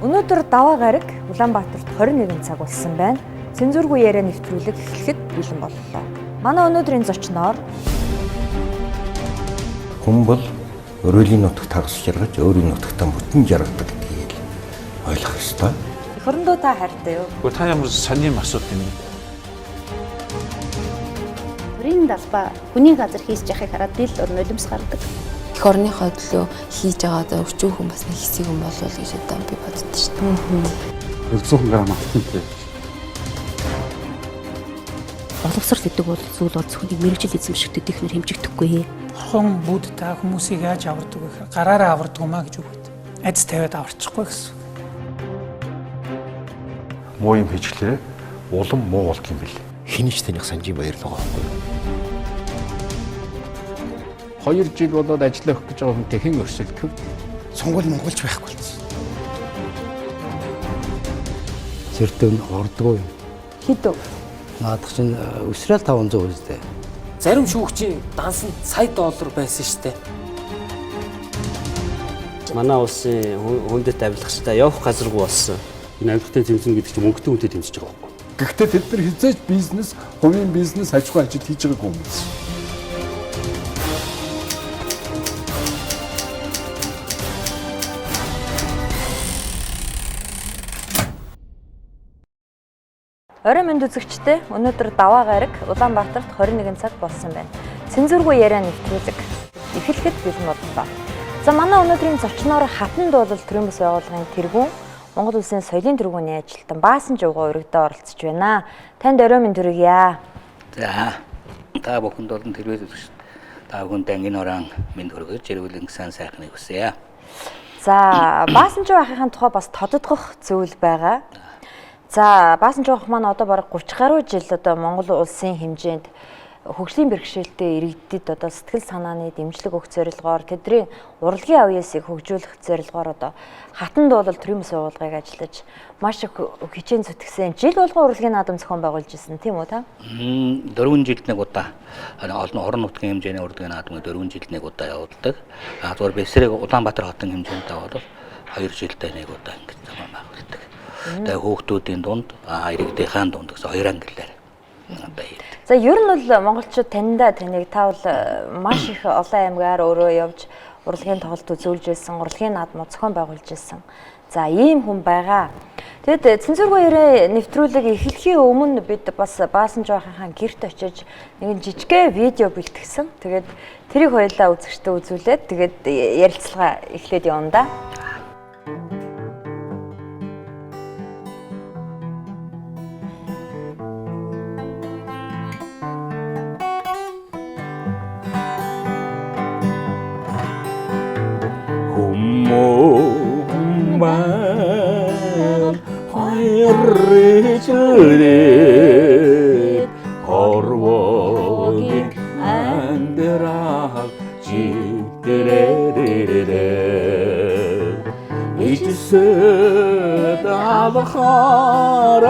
Өнөөдөр даваа гараг Улаанбаатарт 21 цаг болсон байна. Цензургүй яриа нэвтрүүлэг эхлэхэд бэлэн боллоо. Манай өнөөдрийн зочноор хүн бол өрөөлийн нутагт хагас жаргаж өөрийн нутагтаа бүтэн жаргадаг гэдгийг ойлгох ёстой. эх орондоо та хайртай юу? Та ямар сонирм асуулт юм бэ? Өрийн далбаа хүний газар хийж яхахыг хараад дил нулимс гардаг. Эх орныхоо төлөө хийж байгаа өчүүхэн бас нэг хэсэг юм болов уу гэж одоо би боддоо шүү дээ. 100 грамм алтантай. Боловсрол гэдэг бол зүйл бол зөвхөн мэрэгжил эзэмшигдэд ихнэр хэмжигдэхгүй. Бурхан бүгд та хүмүүсийг яаж авардаг вэ? Гараараа авардаг юм а гэж үгүйт. Айдас тавиад аварчихгүй гэсэн. Муу юм хийчлээ. Улам муу болт юм бэл. Хинэж таних санжийн баярлага байхгүй. 2 жил болоод ажиллах гэж байгаа хүнтэй хэн өрсөлдөх вэ? Сонгол монголч байхгүй болсон. Зэртэн ордгоо. хэд өв? Наадах чинь өсрэл 500 үстэй. Зарим шүүгчийн данс нь сая доллар байсан шүү дээ. Манай улсын хүндэт авилгачтай явах газаргүй болсон. Энэ авилгатай тэмцэн гэдэг чинь мөнгөтэй хүнтэй тэмцэж байгаа байхгүй. Гэхдээ тэд нар хизээж бизнес, хувийн бизнес, аж ахуй ажил хийж байгаагүй юм байна. Орой мэнд үзэгчтэй өнөөдөр даваа гараг Улаанбаатарт 21 цаг болсон байна. Цензургүй яриа нэвтрүүлэг эхлэхэд бэлэн боллоо. За манай өнөөдрийн зочноор Хатан дуулал төрийн бас байгууллагын тэргүүн Монгол улсын соёлын тэргүүний ажилтан Баасанжав өргөдөө оролцож байна. Танд орой мэнд хүргье. За та бүхэнд болон тэрвээ үзэгч та бүхэнд ангийн орон мэнд хүргэж ирүүлэн сайн сайхныг хүсье. За Баасанжав ахын тухай бас тодотгох зүйл байгаа. За Баасанжав ах маань одоо бараг 30 гаруй жил одоо Монгол улсын хэмжээнд хөгжлийн бэрхшээлтэй иргэдэд одоо сэтгэл санааны дэмжлэг өгөх зорилгоор тэдний урлагийн авьяасыг хөгжүүлэх зорилгоор одоо Хатан дуулал төрийн бас байгууллагыг ажиллаж маш их хичээн зүтгэсэн. Жил болгон урлагийн наадам зохион байгуулж ирсэн тийм үү та? 4 жилд нэг удаа олон орон нутгийн хэмжээний урлагийн наадмыг 4 жилд нэг удаа явуулдаг. Зүгээр бэсрэг Улаанбаатар хотын хэмжээндээ бол 2 жилдээ нэг удаа ингэж зохион байгуулдаг. Тэгээ хүүхдүүдийн дунд иргэдийн дунд гэсэн 2 ангиллаар одоо хийдэг. За ер нь бол монголчууд таньд та бол маш их олон аймгаар өөрөө явж урлагийн тоглолт үзүүлж байсан, урлагийн наадмууд зохион байгуулж байсан. За ийм хүн байгаа. Тэгэд цензургүй яриа нэвтрүүлэг эхлэхийн өмнө бид бас Баасанжав ахын гэрт очиж нэгэн жижигхэн видео бэлтгэсэн. Тэгээд тэрийг хоёулаа үзэгчтэй үзүүлээд тэгээд ярилцлага эхлээд явна да. Хайрчилээд хорвогийн андерах жигдэрэрээ ичсэд алхаар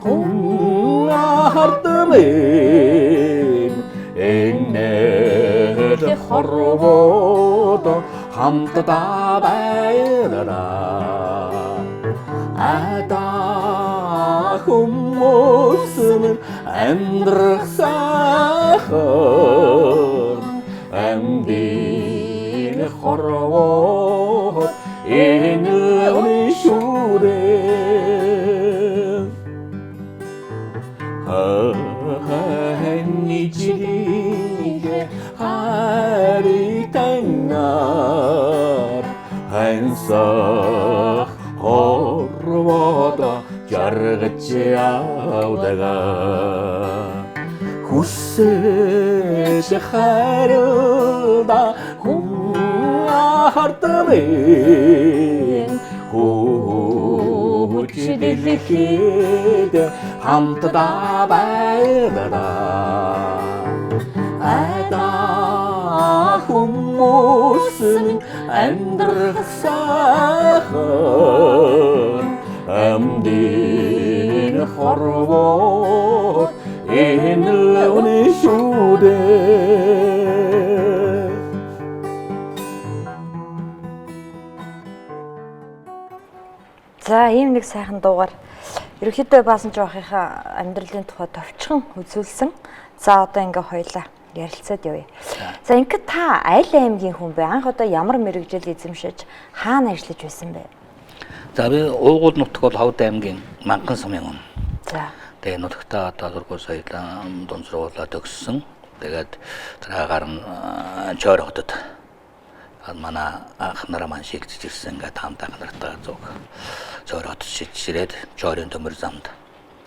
хүн хардмын энэд хорвод хамтдаа баяраа ада хүмүүс амьдрах сайхан амдын хорвоо энэ шүрээ ханичигээ харитангаар хансах хорвоодо жаргаж явдагаа хүсэж хайрлаа хүн хардмын хүчдэлхэд хамтдаа баяраа ада хүмүүс амьдрах сайхан амдын хорвоо энэ л шүрээ За ийм нэг сайхан дуугаар ерөнхийдөө Баасанжав ахыхаа амьдралын тухай товчхон үзүүлсэн. За одоо ингээ хоёлаа ярилцаад явъя. За ингээд та аль аймгийн хүн бэ? Анх одоо ямар мэрэгжил эзэмшиж хаана ажиллаж байсан бэ? За би уугуул нутг бол Ховд аймгийн Манган сумын хүн. За. Тэгээ нутагтаа одоо 4 сая дунд сургуулаа төгссөн. Тэгээд цаагаар нь Чойр хотод манай анх нараа маань шилжиж ирсэн ингээд хамт анх нартаа зүг Чойр хотод шилжиж ирээд Чойрын төмөр замд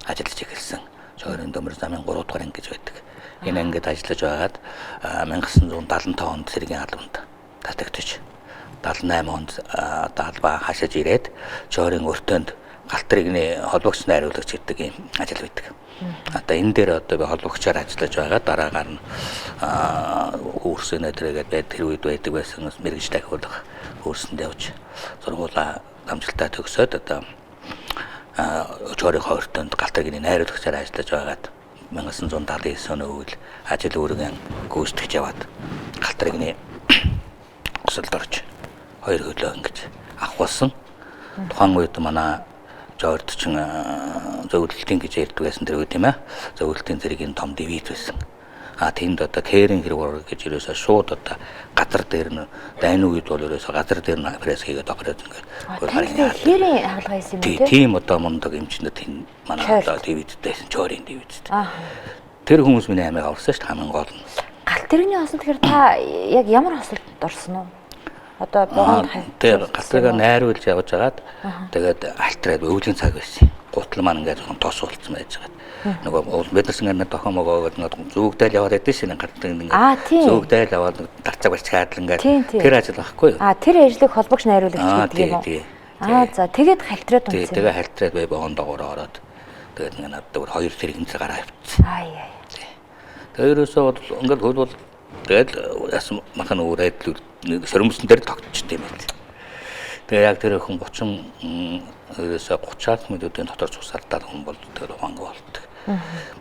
ажиллаж эхэлсэн. Чойрын төмөр замын 3 дугаар анги гэж байдаг. Энэ ангид ажиллаж байгаад 1975 онд цэргийн албанд татагдчих. 78 онд албаа хашиж ирээд Чойрын өртөнд галтригны холбогч найруулагч гэдэг юм ажил байдаг. Одоо энэ дээр одоо би холбогчоор ажиллаж байгаа. Дараагаар нь курсээ нэтрэгээд тэр үед байдаг байсан мэрэгжил ахиулах курсэнд явж сургуулаа амжилттай төгсөөд одоо Чойрын өртөнд галтригны найруулагчаар ажиллаж байгаад 1979 оны үйл ажил үүргэн гүйцэтгэж яваад галтригны өсөлд орж 2 хөлөө ингэж авахулсан. Тухайн үед манай Чойрд ч зөвлөлтийн гэж ярьдаг байсан тэр үед тийм ээ. Зөвлөлтийн зэргийн том дивиз байсан. Тэнд одоо кэрийн хэрэг ураг гэж ерөөсөө шууд одоо газар дээр нь дайны үед бол ерөөсөө газар дээр нь пресс хийгээд операц ингээд кэрийн хаалга хийсэн юм тийм. Тийм одоо мундаг эмчнэр тийм манай одоо дивизтэй байсан Чойрын дивизтэй. Тэр хүмүүс миний амийг аварсан шүү дээ хамгийн гол нь. Галт тэрэгний осол тэгэхээр та яг ямар осолд орсон уу? Одоо богонд тэр галтрыг найруулж явж байгаад тэгээд алтраад өвлийн цаг байсан. Гутал маань ингээд жоохон тос уулцсан байж байгаа. Нөгөө биднес ингээд тохом өгөөд ингээд зүгдэл яваад байдсан шин галтрыг ингээд зүгдэл яваад дарцаг барьцгаад ингээд тэр ажил байхгүй юу? Тэр ажлыг холбогч найруулагч гэдэг юм уу? За тэгээд халтраад унтсан. Тэгээд халтраад бай богонд доогоор ороод тэгээд ингээд надад 2 тэрэгэн цаг гараа авчихсан. Тэгээд ерөөсөө ингээд хөлбөл тэгээд яасан махан өөр айдл сөрөмсөн дээр тогтчихсон юм байна. Тэгээ яг тэр хүн 30 ерөөсөө 30-аад минутын дотор цусалдаад хүн бол тэр ухаанг болдог.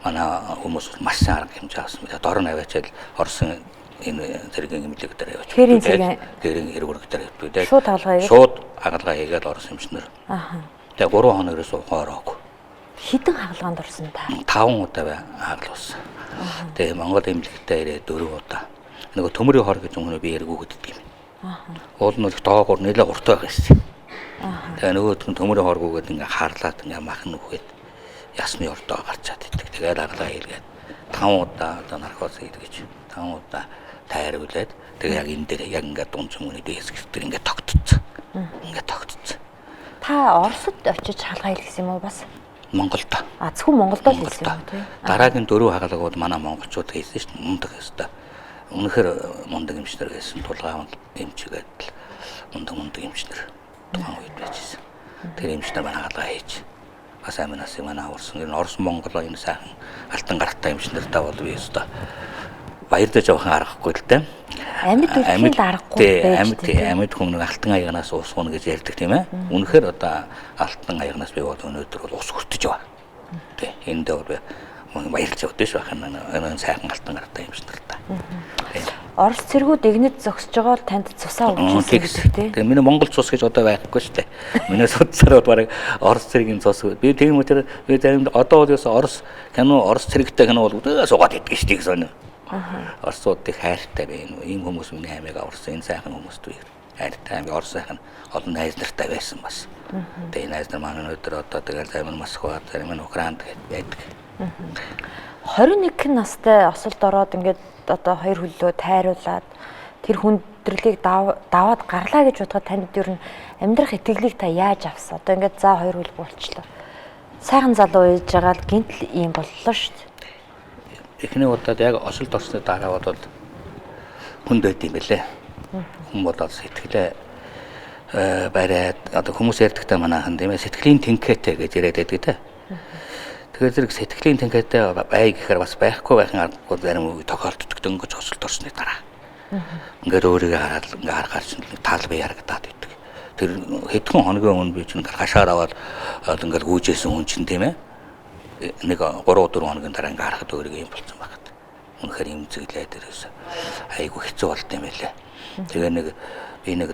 Манай хүмүүс маш сайн арга хэмжээ авсан. Дор нь аваачаал орсон энэ зэргийн хэмжээг дээр явж. Тэрийн хэрэг үрг дээр явдаг. Шууд хаалгаа хийгээд. Шууд хаалгаа хийгээд орсон юмчнэр. Тэгээ 3 хоногоос ухаараагүй. Хідэн хаалгаанд орсон та? 5 удаа хаалгуулсан. Тэгээ Монгол эмнэлэгтээ ирээд 4 удаа. Нөгөө төмөрийн хор гэж өмнө би яриг өгдөг юм. Уул нь доогоор нэлээ уртаа байсан. Тэгээ нөгөөд нь төмөрийн хор өгөөд ингээ хаарлаад ингээ махан нүхэд ясны ордоо гарчаад идэг. Тэгээд аглаа хийлгээд 5 удаа одоо наркоз хийдгэж 5 удаа тайруулээд тэгээ яг энэ дээр яг ингээ дунд хүмүүний дээс гэртэр ингээ тогтцсон. Ингээ тогтцсон. Та Оросд очиж хаалгаа хийлгэсэн юм уу бас? Монголд. Зөвхөн Монголд л хийсэн юм тийм. Дараагийн 4 хаалгууд манай монголчууд хийсэн шүү дээ. Мундаг өстой. Үнэхээр мундаг эмчнэр байсан. Тулгаан эмчгээд мундаг эмчнэр тухайн үед байжсэн. Тэр эмчнэр манай хаалгаа хийж бас аминаас манай аварсан. Энэ Орос Монгол энэ сайхан алтан гартай эмчнэртэй бол би өстой баярдаж явахын аргагүй л дээ. Амьд аргагүй амьд хүн нэг алтан аягнаас ус гуна гэж ярьдаг тийм ээ. Үнэхээр одоо алтан аягнаас би бол өнөөдөр бол ус хүртэж байгаа. Тэ энэ дээр би баярлж явдсан шүү хань энэ сайхан алтан гартай эмчнэртэй. Орос цэргүүд игнэд зогсож байгаа бол танд цусаа өгч ирсэн тийм. Тэгээ миний Монгол цус гэж одоо байхгүй шүү дээ. Миний судсаар баг Орос цэргийн цус. Би тийм учраас би одоо бол Орос кино Орос цэрэгтэй кино бол суугаад идэх шүү дээ гэсэн. Оросуудыг хайртай байна. Ийм хүмүүс миний аймаг аварсан энэ сайхан хүмүүст би хайртай аймаг Орос сайхан олон найз нартай байсан бас. Тэгээ найз нар маань өнөөдөр одоо тэгэл зарим нь Москва, зарим нь Украинд байдаг. 21 настай осолд ороод ингээд одоо 2 хөлөө тайруулаад тэр хүндрэлийг даваад гарлаа гэж бодоход танд ер нь амьдрах итгэлийг та яаж авсан? Одоо ингээд за 2 хөл болчлоо. Сайхан залуу ээж байгаа л гинтл ийм боллоо шүү дээ. Эхний удаад яг осолд орсны дараа бол хүнд байд юм бэлээ. Хүн болоод сэтгэлээ бариад одоо хүмүүс ярьдагтай манайхан тийм ээ сэтгэлийн тэнхээтэй гэж яриад байдаг те. Тэгэхээр зэрэг сэтгэлийн тэнхээтэй бай гэхээр бас байхгүй байхын аргагүй зарим үг тохиолддог дөнгөж осолд орсны дараа. Ингээд өөрийгөө хараад ингээд харахаар чинь тал бай харагдаад байдаг. Тэр хэдхэн хоногийн өмнө би чинь гашаар аваад ингээд гүйжсэн хүн чинь тийм ээ нэг 3-4 хоногийн дараа ингээ харахад өөрийгөө юм болцсон багт. Үнэхээр юм зэглээд ерөөсөө айгүй хэцүү болд юм байлээ. Тэгээ би нэг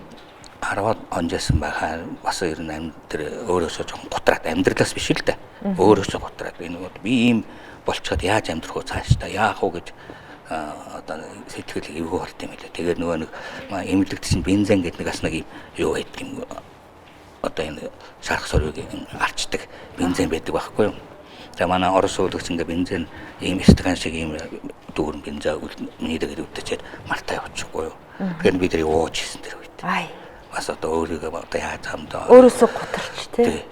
10 онжсэн байхаа бас ер нь амьдрал өөрөөсөө жоохон гутраад амьдралаас биш л дээ. Өөрөөсөө гутраад би ийм болчиход яаж амьдрах вэ цаашдаа яах вэ гэж одоо сэтгэл эвгүй болт юм лээ. Тэгээд нөгөө нэг эмнэлэгт чинь бензин гэдэг нэг бас нэг юу байдаг юм. Одоо энэ шарх сорыг арчдаг бензин байдаг байхгүй юу? За манай Орос уулгч ингээ бензин ийм стакан шиг ийм дүүрэн бензин миний дэгэд өвдөчээд мартаа явчихгүй юу? Тэгэхээр бид нар ууж хийсэн тэр үед. Бас одоо өөрийгөө одоо яаж хамдаа өөрөөсөө гутарч тий.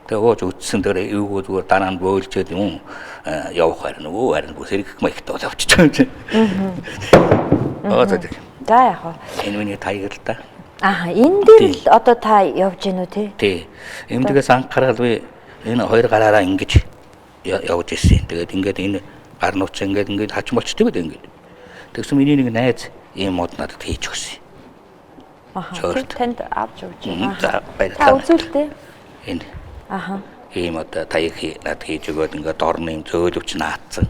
Тэгээ ууж үтсэн дээр эвгүй зүгээр дараа нь бөөлчөөд юм явах харин бүр сэргэх маягтай бол авчиж байгаа юм чинь. За яг хоо. Энэ миний таяг л да. Энэ дээр л одоо та явж гинүү тий. Тий. Эмдгээс анхаарал би энэ хоёр гараараа ингэж явж ирсэн. Тэгээд ингээд энэ гар нууч ингээд хач болчтой гэдэг ингээд. Тэгсэн миний нэг найз ийм мод надад хийж өгсөн. Танд авч өгч байна. Та үзүүлдэ. Энэ. Ийм одоо таяг надад хийж өгөөд ингээд дорны юм зөөлөвч наацсан.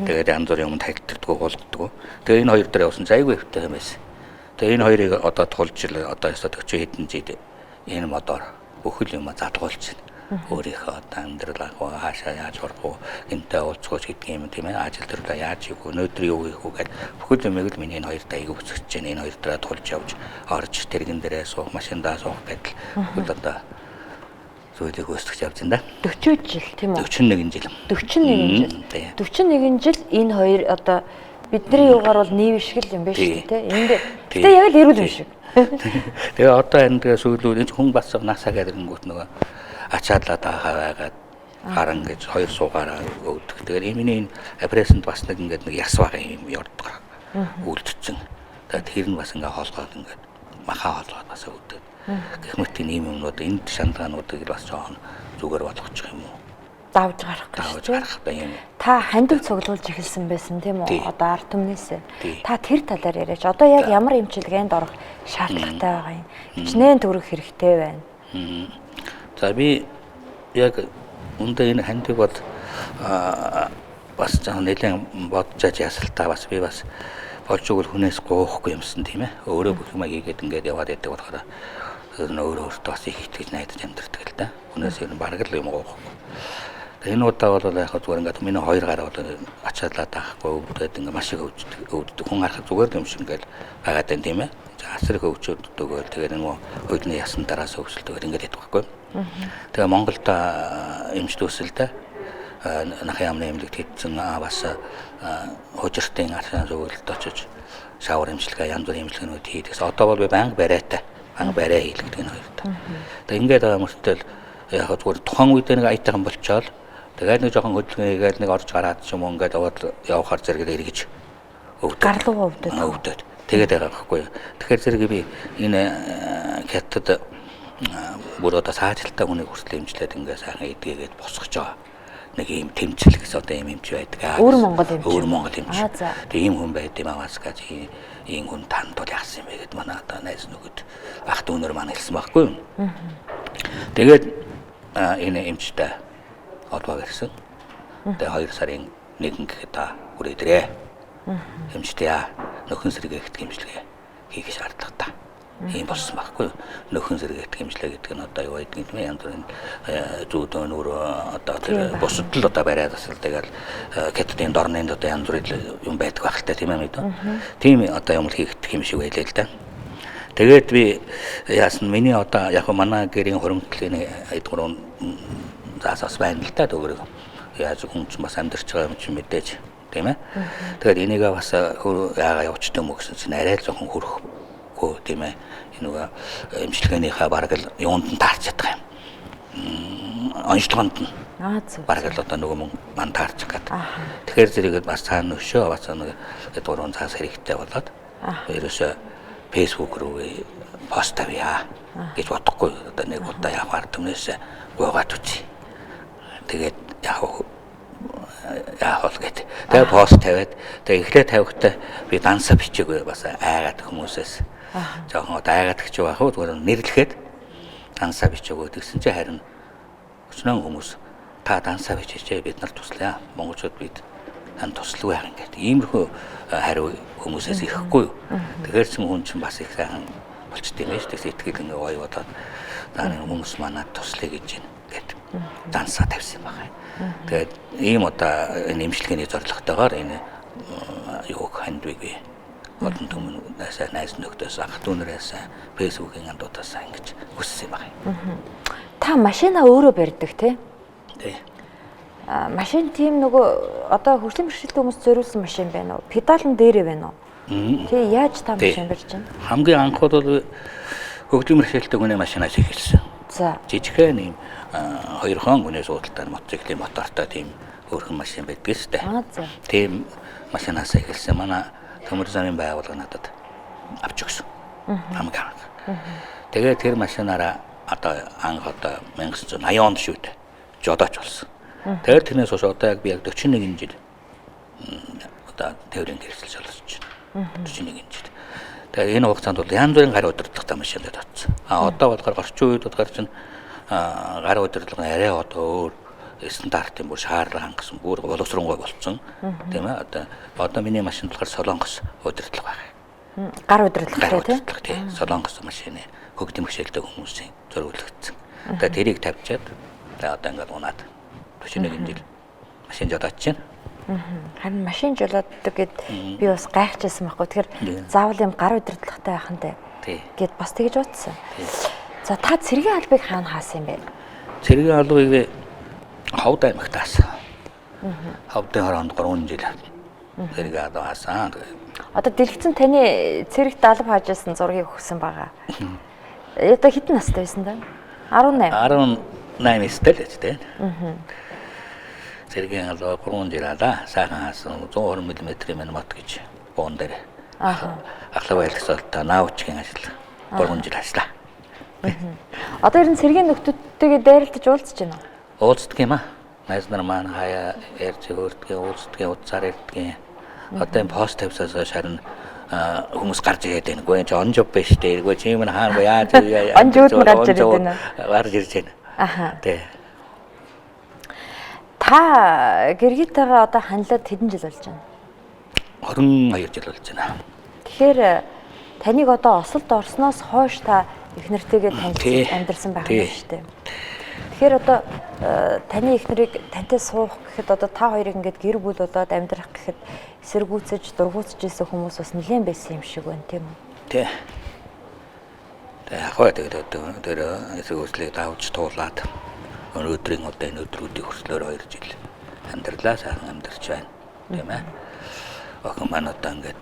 Тэгээд янз бүрийн юм тайлбардаг болгодог. Тэгээд энэ хоёр дээр явсан зайгүй хөвтэй юм байсан. Тэгээд энэ хоёрыг одоо тулж одоо 40 хэдэн жил энэ модоор бүхэл юм задгуулж байна. Өөрийнхөө одоо амьдрал хаашаа яаж орох вэ? Энтэй уулзгууч гэдэг юм тийм ээ. Ажил төрөлөө яаж хийх вэ? Өнөөдөр юу хийх вэ гэдэг бүхэл юмыг л миний энэ хоёр таяг өсгөж байна. Энэ хоёр дээр тулж явж орж тэрэгэн дээрээ суух, машиндаа суух гэдэг бүхэл одоо зүйлийг өсгөж явж байна да. 40 жил тийм үү? 41 жил. 41 жил энэ хоёр одоо бидний юугаар бол нийв шиг л юм байна шүү дээ. Энд гэтээ яг л эрүүл юм шиг. Тэгээ одоо энэ сүүлүүд энэ хүн бас насаа гэрэнгүүт нөгөө ачаалаа таахаагаад харан гэж хоёр суугаараа өвдөх. Тэгэхээр миний энэ апрессент бас нэг ингээд нэг яс байгаа юм ярддаг. Үлдчихсэн. Тэгээд тэр нь бас ингээд хоолгоод ингээд махаа хоолгоод бас өвдөв. Гэх мэт ийм юмнууд энд шантгаануудыг бас жоохон зүгээр болгочих юм уу? Давж гарах гэж юм. Та хандив цуглуулж эхэлсэн байсан тийм үү? Одоо ард түмнээсээ. Та тэр талаар яриач. Одоо яг ямар эмчилгээнд орох шаардлагатай байгаа юм? Хичнээн төгрөх хэрэгтэй байна. За би яг үндэ энэ хандив бол бас жоохон нэлээд бодож ясалтаа бас би бас болж өгөл хүнээс гоохгүй юмсан тийм ээ. Өөрөө бүх юм хийгээд ингээд яваад байдаг болохоор өөртөө бас их итгэж найдаж амьдэрдэг л да. Хүнээс ер нь бараг л юм гоохгүй. Энэ удаа бол яг зүгээр ингээд миний хоёр гараа бол ачаалаа таахгүй өвдөд ингээд маш их өвддөг. Хүн харахад зүгээр юм шиг ингээд байгаад байна тийм ээ. Асрыг өвчөөд өгөөл тэгээд нөгөө хөлний ясан дараас өвсөлтөөр ингээд яддаг байхгүй. Тэгээ Монголд эмчлүүсэлдэ нахын амны эмнэлэгт хийсэн бас хожиртын арсан зөвлөлд очиж шавар эмчилгээ янз бүрийн эмчилгээнүүд хийдэгс. Одоо бол би банк бариатай. Банк бариа хийлгдэг энэ хоёрт. Тэгээ ингээд байгаа мөртөл яг зүгээр тухайн үед нэг аятайхан болчоод тэгээд нэг жоохон хөдөлгөөн хийгээл нэг орж гараад ч юм уу ингээд явахаар зэрэг эргэж өвдөд. Гарлуугаа өвдөд. Тэгээд байгаа байхгүй. Тэгэхээр зэрэг би энэ хятад бүр одоо саажилтаа хүнийг хүртэл эмчлээд ингээд сайхан эдгээгээд босгож байгаа. Нэг ийм тэмцэл гэсэн одоо ийм эмч байдаг. Өөр Монгол эмч. Тэгээ ийм хүн байд юм аваас гэж ийм хүн танд бол яасан юм бэ гэд манай одоо найз нөгөд ах дүүнөр маань хэлсэн байхгүй юу. Тэгээд энэ эмчтэй одваа гэрсэн. Тэгээ 2 сарын 1 гэхэд та хүрээдрээ. Эмчтэй нөхөн сэргээгт гэмжлэгээ хийх шаардлагатай. Ийм болсон байхгүй. Нөхөн сэргээгт гэмжлэг гэдэг нь одоо юу гэдэг юм янз бүрийн зүүдөө нүр одоо тэр бусад л одоо бариад асал тэгэл хятадын дорны одоо янз бүрийн юм байдаг байх л та тийм ээ мэдээ. Тийм одоо юм хийгдэх юм шиг байлаа л да. Тэгээд би яасан миний одоо яг манай гэрийн хуримтлалын эдгөрөн заасаас байна л да төгрөг. Яаж хүн ч бас амьдарч байгаа юм чи мэдээж тийм ээ. Тэгээд энийгээ бас яага явуулчих юм уу гэсэн чинь арай л жоохон хөрөхгүй тийм ээ. Энэ нөгөө эмчилгээнийхээ бараг л юунд нь таарч чадах юм. Онцлогонд нь. Бараг л одоо нөгөө мань таарч гэдэг. Тэгэхээр зэрэг бас цаана өшөө бас нэг эдгөрөн цаас хэрэгтэй болоод ерөөсөө фэйсбүүк рүү пост авъя гэж бодохгүй. Одоо нэг удаа явахаар түнээс гойгаад үчи. Тэгээд яах гээд. Тэгээ пост тавиад тэгээ эхлээд тавихтаа би дансаа бичээгүй бас айгаад хүмүүсээс. Жоохон айгаад гэж байх уу зүгээр нэрлэхэд дансаа бичээгүй гэсэн чинь харин өчнөн хүмүүс та дансаа бичээч бид нар туслая. Монголчууд бид тань туслах байх ингээд. Иймэрхүү хариу хүмүүсээс ирэхгүй юу. Тэгэхээр ч хүн чинь бас их сайхан болчт юм биш. Тэгс итгэл ингээ гоё бодоод зааны хүмүүс манад туслая гэж ингээд дансаа тавьсан байгаа. Тэгээд ийм одоо энэ имчилгээний зорилготойгоор энэ юуг хандвиг олон түмнээс найз нөхдөс ах дүүнэрээс фэйсбүүкийн андуудаас ингэж хүссэн байгаа юм. Та машина өөрөө барьдаг тий? Тий. Машин тийм нөгөө одоо хөгжлийн бэрхшээлтэй хүмүүс зориулсан машин байна уу? Педал нь дээрээ байна уу? Тий, яаж та машин барьж байна? Хамгийн анхуд бол хөгжлийн бэрхшээлтэй хүний машинаас эхэлсэн. За. Жижигхэн ийм 2 хон хүний суудалтай мотоциклийн мотортой тийм өөрхөн машин байдаг шүү дээ. Тийм машинаас эхэлсэн. Манай төмөр замын байгууллага надад авч өгсөн. Хамгийн анх. Тэгээд тэр машинаараа одоо анх одоо 1980 онд шүү дээ. Жодооч болсон. Тэгээд тэрнээс хойш одоо яг би яг 41 жил одоо тээврийн хэрэгсэл шалгаж байна. 41 жил. Тэгээд энэ хугацаанд бол янз бүрийн гар удирдлагатай машинууд татсан. Одоо болохоор орчин үед болохоор чинь гар удирдлага арай одоо өөр стандартын бүр шаардлага хангасан бүр боловсронгуй болсон. Тийм ээ. Одоо миний машин болохоор Солонгос удирдлага байна. Гар удирдлагатай тийм. Солонгос машины хөгжлийн бэрхшээлтэй хүмүүсийн зориулагдсан. Тэгээд тэрийг тавьчаад одоо ингээд унаад 41 жил машин жодооч чинь. Харин машин жолооддаг гэд би бас гайхчихсан байхгүй. Тэгэхээр заавал юм гар удирдлагатай байх нь гэд бас тэгж утсан. За та цэргийн албыг хаана хаасан юм бэ? Цэргийн албыг Ховд аймагт хаасан. Ховдын хороонд 3 жил цэргийн албыг хаасан. Одоо дэлгэцэн таны цэрэгт алба хаажсан зургийг өгсөн байгаа. Одоо хэдэн настай байсан даа? 18. 18 настай л байж тээ. Цэргийн алба 3 жил аа сайхан хаасан 120 мм мот гэж буун дээр. Ахлах байлгасалтаа научгийн ажил 3 жил ажиллаа. Одоо ер нь цэргийн нөхдүүдтэйгээ дайралтаж уулзж байна уу? Уулздаг юм аа. Найз нар маань хаяа ярьж хөөрдгийг уулздаг, удцаар ярьдаг. Одоо энэ пост тавьсаас харин хүмүүс гарч ирээд байна. Гүн чи он жоб биш дээ. Гүн чи юм хаана яаж он жууд гарч ирээд байна. Гарч ирж байна. Тий. Та гэргитээгээ одоо хандлаад хэдэн жил болж байна? 22 жил болж байна. Тэгэхээр таныг одоо осолд орсноос хойш та их нэртэйгээ танилцсан амьдарсан байх юм шүү дээ. Тэгэхээр одоо таны их нэрийг тантай суух гэхэд одоо та хоёрыг ингээд гэр бүл болоод амьдрах гэхэд эсэргүүцэж, дургуутж ирсэн хүмүүс бас нэлээд байсан юм шиг байна тийм үү? Тий. Тэгээ хаваа тэгээд тэр эсэргүүцлийг давж туулаад өнөөдрийн одоо энэ өдрүүдийн хүрслээр 2 жил амьдралаа сайхан амьдарч байна. Тийм ээ. Охин маань одоо ингээд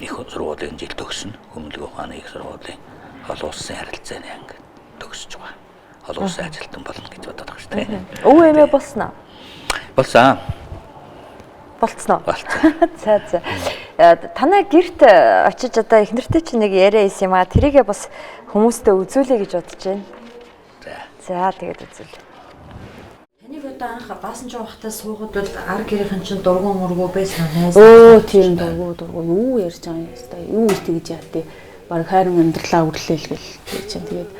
их сургуулийн жил төгснө. Хүмүүлэг ухааны их сургуулийн олон улсын харилцааны анги төгсөж байгаа. Олон улсын ажилтан болно гэж бодоод байгаа шүү дээ. Өвөө эмээ болсноо? Болсон. Болцсноо? Болцсон. За. Танай гэрт очиж одоо их нэртэй чинь нэг яриа хийсэн юм аа. Тэрийгээ бас хүмүүстээ үзүүлэе гэж бодож байна. За тэгээд үзүүл. Таныг одоо анх Баасанжав хахтаа суугаад бол ар гэрийнхэн чинь дургуун мургуу байсан найз. Тийм дургуу юу ярьж байгаа юм бэ? Юу их тэгж яа тий. Баг хайрын амьдралаа үрлээл гэл чинь тэгээд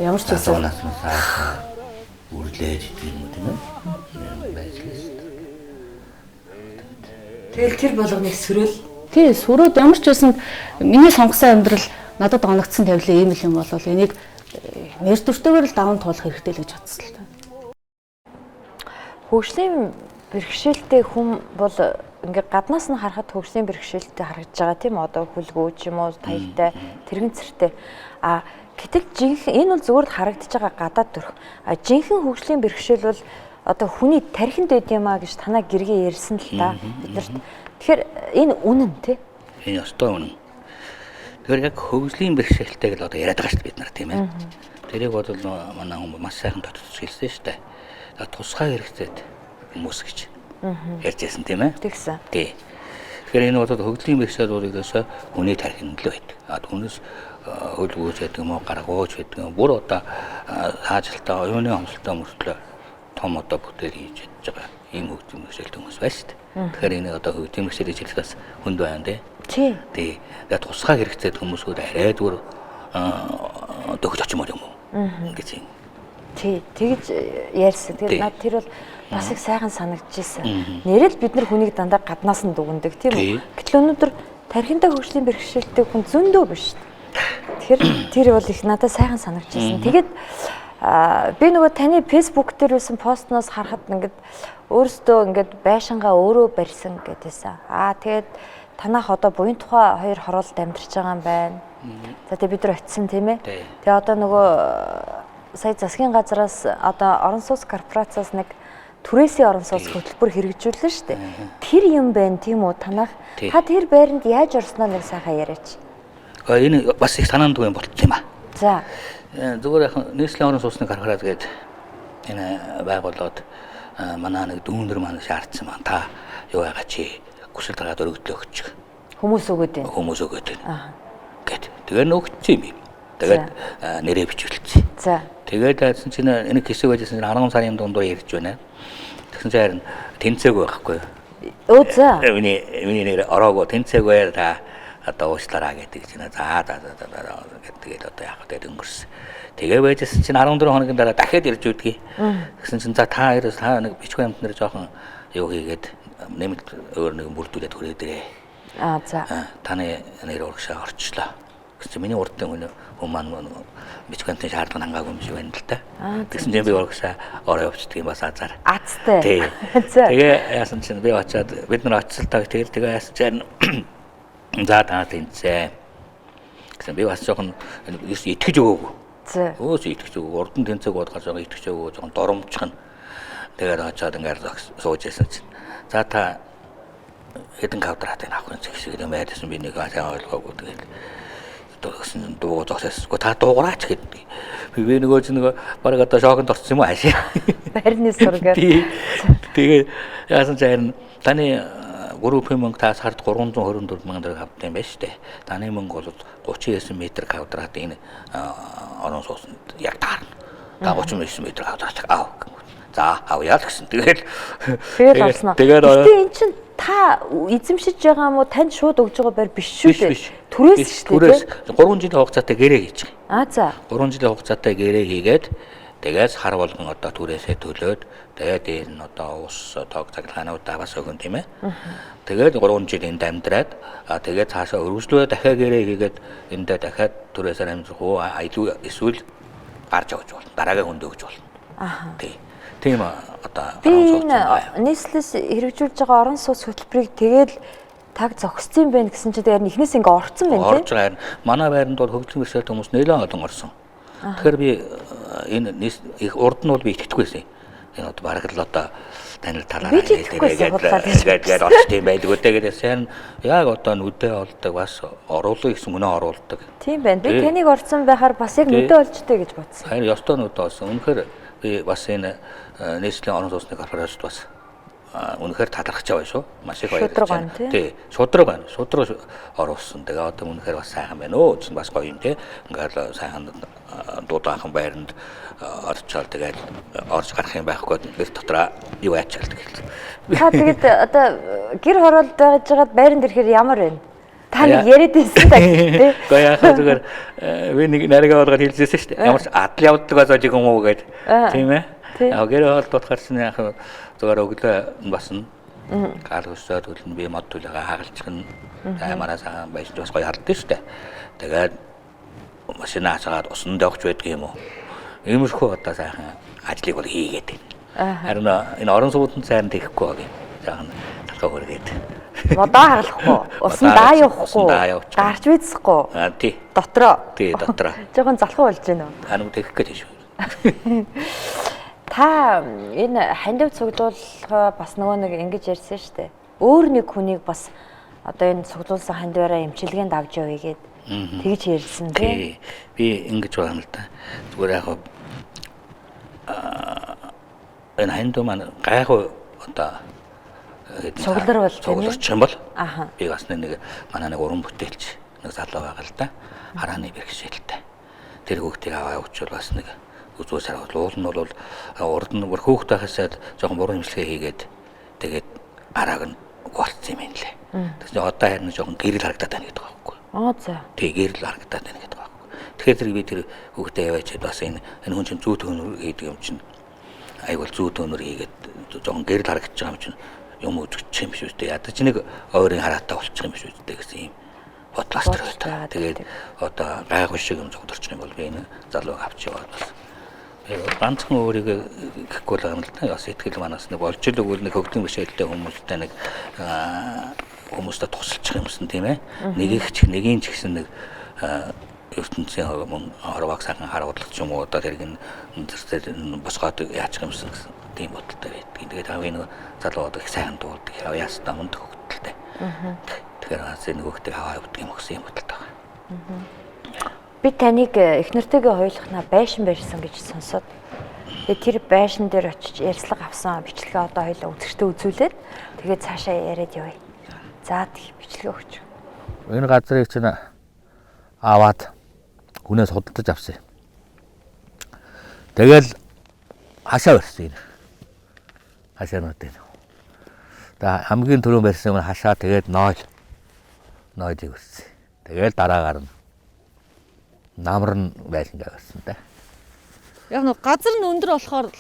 ямар ч байсан үрлээж тийм үү тийм ээ. Байжлаа. Тэгэл тэр болгоныг сөрөөл. Тий, сөрөөд ямар ч байсан миний сонгосон амьдрал надад оногдсон тавилаа ийм л юм болвол энийг нэр төртөөр л даван туулах хэрэгтэй л гэж бодсон л та. Хөгжлийн бэрхшээлтэй хүн бол ингээ гаднаас нь харахад хөгжлийн бэрхшээлтэй харагдаж байгаа тийм одоо хүлгүү ч юм уу таягтай тэрэгцэртэй. Гэтэл жинхэнэ энэ бол зүгээр л харагдаж байгаа гадаад төрх. Жинхэнэ хөгжлийн бэрхшээл бол одоо хүний тархинд байд юм а гэж танаа гэргээ ярьсан л та биднэрт. Тэгэхээр энэ үнэн тий? Энэ өстой үнэн. Тэгэхээр яг хөгжлийн бэрхшээлтэй гэл одоо яриад байгаа шүү дээ бид нар тийм ээ. Тэрийг бол манай хүмүүс маш сайхан тодорхойлж хэлсэн шүү дээ. Тусгай хэрэгцээд хүмүүс гэж ярьж байсан тийм ээ. Тэгсэн. Тий. Тэгэхээр энэ бол хөгжлийн бэрхшээл бол ерөөсөө хүний тархинд л байдаг. Хүнээс хөлгөөж гэдэг юм уу, гаргууж гэдэг юм. Бүр одоо хаажилтаа оюуны хомсолтой мөртлөө том одоо бүтээл хийж чадж байгаа ийм хөгжлийн бэрхшээлтэй хүмүүс байна шүү дээ. Тэгэхээр энэ одоо хөгжлийн бэрхшээлийг хэлэх бас хүнд байна тий. Тий. Тэгээд тусгай хэрэгцээд хүмүүсүүд арай зүгээр дөгж очимоор юм уу гэж юм. Тий, тэгж ярьсан. Тэгээд над тэр бол бас их сайхан санагдчихсэн. Нэрэл бид нар хүнийг дандаа гаднаас нь дүгндэг тийм үү? Гэтэл өнөөдөр тархиндаа хөгжлийн бэрхшээлтэй хүн зөндөө биш. Тэр бол их надад сайхан санагдчихсан. Тэгээд би нөгөө таны фэйсбુક дээр байсан постноос харахад ингээд өөрөөсөө ингээд байшингаа өөрөө барьсан гэдээсэн. Тэгээд танах одоо буян тухай 2 хороолт амьдарч байгаа юм байна. За тэгээд бид нар очисон тийм ээ. Тэгээ одоо нөгөө сая засгийн газраас одоо орон сууц корпорацаас нэг түрээсийн орон сууц хөтөлбөр хэрэгжүүлсэн шүү дээ. Тэр юм байна тийм үү танах? Та тэр байранд яаж орсноо нэг сайхан яриач. Энэ бас их санаанд үгүй болчихсон юм аа. За. Зүгээр яг нийслэлийн орон сууцны корпорац гээд энэ байгууллагад манай нэг дүүнэр маань шаардсан маань та юу яагаад чи хүсэл дараад өргөдлөө өгч. Хүмүүс өгөөд байна. Хүмүүс өгөөд байна. Гэт. Тэгээ нөгцсөн юм. Тэгээд нэрээ бичүүлсэн. За. Тэгээд айдсан чинь энэ хэсэг байжсэн 10 сарын дундуур ярьж байна. Тэгсэн чинь харин тэнцээгүй байхгүй. Өө за. Миний нэр ороагүй тэнцээгүй та одоо уучлаарай гэдэг чинь за тэгээд одоо яах вэ өнгөрсөн. Тэгээ байжсэн чинь 14 хоногийн дараа дахиад ирж үдгий. Тэгсэн чинь за та хоёроос та нэг бичгүй амт нэр жоохон юу хийгээд нэмэлт өөр нэг бүрдүүлээд хүрээд ирээ. За. Таны нэр урагшаа орчлоо. Гэсэн миний урдын хүн маань бичгүй амтны шаардлага хангаагүй юм шиг байна л да. Тэгсэн чинь би урагшаа ороо явчихдаг юм бас азар. Азтай. Тий. Тэгээ яасан чинь би очиад бид нар очил таг тэгээ яасан чинь за та тэнцээ. Гэсэн би бас жоохон итгэж өгөөгүй. Өөс итгэж өгөө. Урдан тэнцээг бодохоор жоохон итгэж өгөө, жоохон доромжхон. Тэгээд очиад ингээд сууж яасан чинь. За та хэдэн квадрат энэ авах гэсэн юм байжсэн би нэг сайн ойлгоогүй тэгээд гэсэн дуу зогсоосгүй та дуугараач гэдэг. Би нөгөө чинь нөгөө баг одоо шоконд орсон юм уу хаашаа. Барьны сургаар. Тэгээ яасан ч харин таны группийн мөнгө та сард 324 мянган төгрөг авдаг юм байна шүү дээ. Таны мөнгө бол 39 м квадрат энэ орон сууцнд яг таарна. Та 39 м квадрат аав. За авъя л гэсэн. Тэгээд орсноо. Тэгээд эн чинь та эзэмшиж байгаа юм уу танд шууд өгж байгаа байр биш шүү дээ. Түрээс шүү дээ. 3 жилийн хугацаатай гэрээ хийж байгаа. За. 3 жилийн хугацаатай гэрээ хийгээд тэгээс хар болгон одоо түрээсээ төлөөд тэгээд энэ одоо ус тоог цаглагаануудаа бас өгөн тийм ээ. Тэгээд 3 жил энд амьдраад тэгээд цаашаа өргөжлөө дахиад гэрээ хийгээд эндээ дахиад түрээсээр амьдрах уу эсвэл гарч өгч болно. Дараагийн хүнд өгч болно. Тийм одоо нийслэлээс хэрэгжүүлж байгаа орон сууц хөтөлбөрийг тэгээд таг зогссон юм байна гэсэн чинь тэгээд эхнээс ингээ орцсон байна тийм. Орж байгаа. Манай байранд бол хөгжлийн бэрхшээлтэй хүмүүс нэлээд олон орсон. Тэгэхээр би энэ их урд нь бол би итгэдэггүйсэн. Энэ одоо бараг л одоо танил талаараа тэгээд орч тийм байлгүй тэгээд сайн яг одоо нүдэ олдог бас оруулах гэсэн мөнөө оруулдаг. Тийм байна. Би таныг орцсон байхаар бас яг нүдэ олжтэй гэж бодсон. Харин ёстой нүдэ олсон. Үнэхээр би бас энэ нийслэлийн орон сууцны корпорацид бас үнэхээр талархаж байгаа шүү. Маш их баярлалаа. Тий, шудраг байна. Шудраг оруулсан. Тэгээ одоо үнэхээр бас сайхан байна өө. Чинь бас гоё юм тий. Ингээл сайхан дуудаахан байранд орчоод тэгээд орж гарах юм байхгүй гэр дотроо юу ячаалдаг хэлсэн. Та тэгээд одоо гэр хороолд байжгаад байранд ирэхээр ямар байна? Та нэг яриад байсан та тий. Гоё яхаа зүгээр би нэг нарийн болгоод хэлжсэн шүү дээ. Ямар ч адал явдаг байж юм уу гэдэг. Тийм ээ. Яг гэр хороолд дутахаар чинь яг зүгээр өглөө басна. Гал өсөөд төлнө би мод төлөөгөө хагалчихна. Аймаараа сайхан байж бас гоё харддаг шүү дээ. Тэгээд машинаа цаад усан давж байдаг юм уу? Иймэрхүү одоо сайхан ажлыг бол хийгээд байна. Харин энэ орон сууцнд сайн тэхгүй байгаа юм. Сайхан талхаа хөргээд. Модоо хагалахгүй, усан даа явахгүй, гарч бийцэхгүй. Тий. Дотроо. Тий, дотроо. Жохон залхуу болж байна уу? Харин тэгэх гэж шүү. Та энэ хандив цуглуулга бас нөгөө нэг ингэж ярьсан шүү дээ. Өөр нэг хүнийг бас одоо энэ цуглуулсан хандиваараа эмчилгээнд авч явъя гээд тэгж ярьсан тий. Би ингэж байгаа юм л да. Зүгээр яг энэ хандив маань гайхуу одоо цуглар бол цугларч юм бол би бас нэг манай нэг уран бүтээлч нэг залуу байгаа л да. Харааны бэрхшээлтэй. Тэр хүүхдийг аваа явуучвал бас нэг үзүү саргал уул нь бол урд нь бүр хөөхт байхасаа жоохон буруу имчилгээ хийгээд тэгээд арааг нь угаалцсан юм байна лээ. Тэгсэн чинь одоо харин жоохон гэрэл харагдаад байна гэдэг байгаа байхгүй. За. Тэг гэрэл харагдаад байна гэдэг байгаа байхгүй. Тэгэхээр тэр би тэр хүүхдээ яваачаад бас энэ хүн чинь зүү төнөр хийдэг юм чинь айгуул зүү төнөр хийгээд жоохон гэрэл харагдаж байгаа юм чинь юм үзчих юм биш үү? Ядаж нэг ойрын хараатай болчих юм биш үү гэсэн юм бодлоостер байдаг. Тэгээд одоо гайгүй шиг юм зогдорч юм бол би энэ залууг авч яваад бас ганцхан өөрийгөө гэхгүй л юм л да. Бас ихтгэл манаас нэг болж л өгвөл нэг хөгдөн бишэлтэй хүмүүстэй нэг хүмүүстэй тусалчих юмсан тийм ээ. Нэгийн ч гэсэн нэг ертөнцийн хорвоог сайхан харуулах ч юм уу одоо тэрийг босгоод яачих юмсан гэсэн тийм бодолтой байдаг. Тэгээд хамгийн нэг залууд их сайн дуулдаг. Яастаа мундаг хөгдөлтэй. Тэгэхээр энэ хөгтөг хаваа явдаг юм өгсөн юм бодолтой байна. Би таныг эхнэртэйгээ хоёулахнаа байшин барьсан гэж сонсоод тэр байшин дээр очиж ярьцлага авсан бичлэгээ одоо хоёулаа үзэгчтэй үзүүлээд тэгээд цаашаа яриад явъя. За тэг бичлэгээ өгч. Энэ газрыг чинь аваад хүнээс худалдаж авсан. Тэгэл хашаа барьсан энэ. Хашаануудын. За хамгийн түрүүн барьсан нь хашаа тэгээд нойлыг барьсан. Тэгэл дараагаар нь намар нь байсан гэсэн та. Яг нэг газар нь өндөр болохоор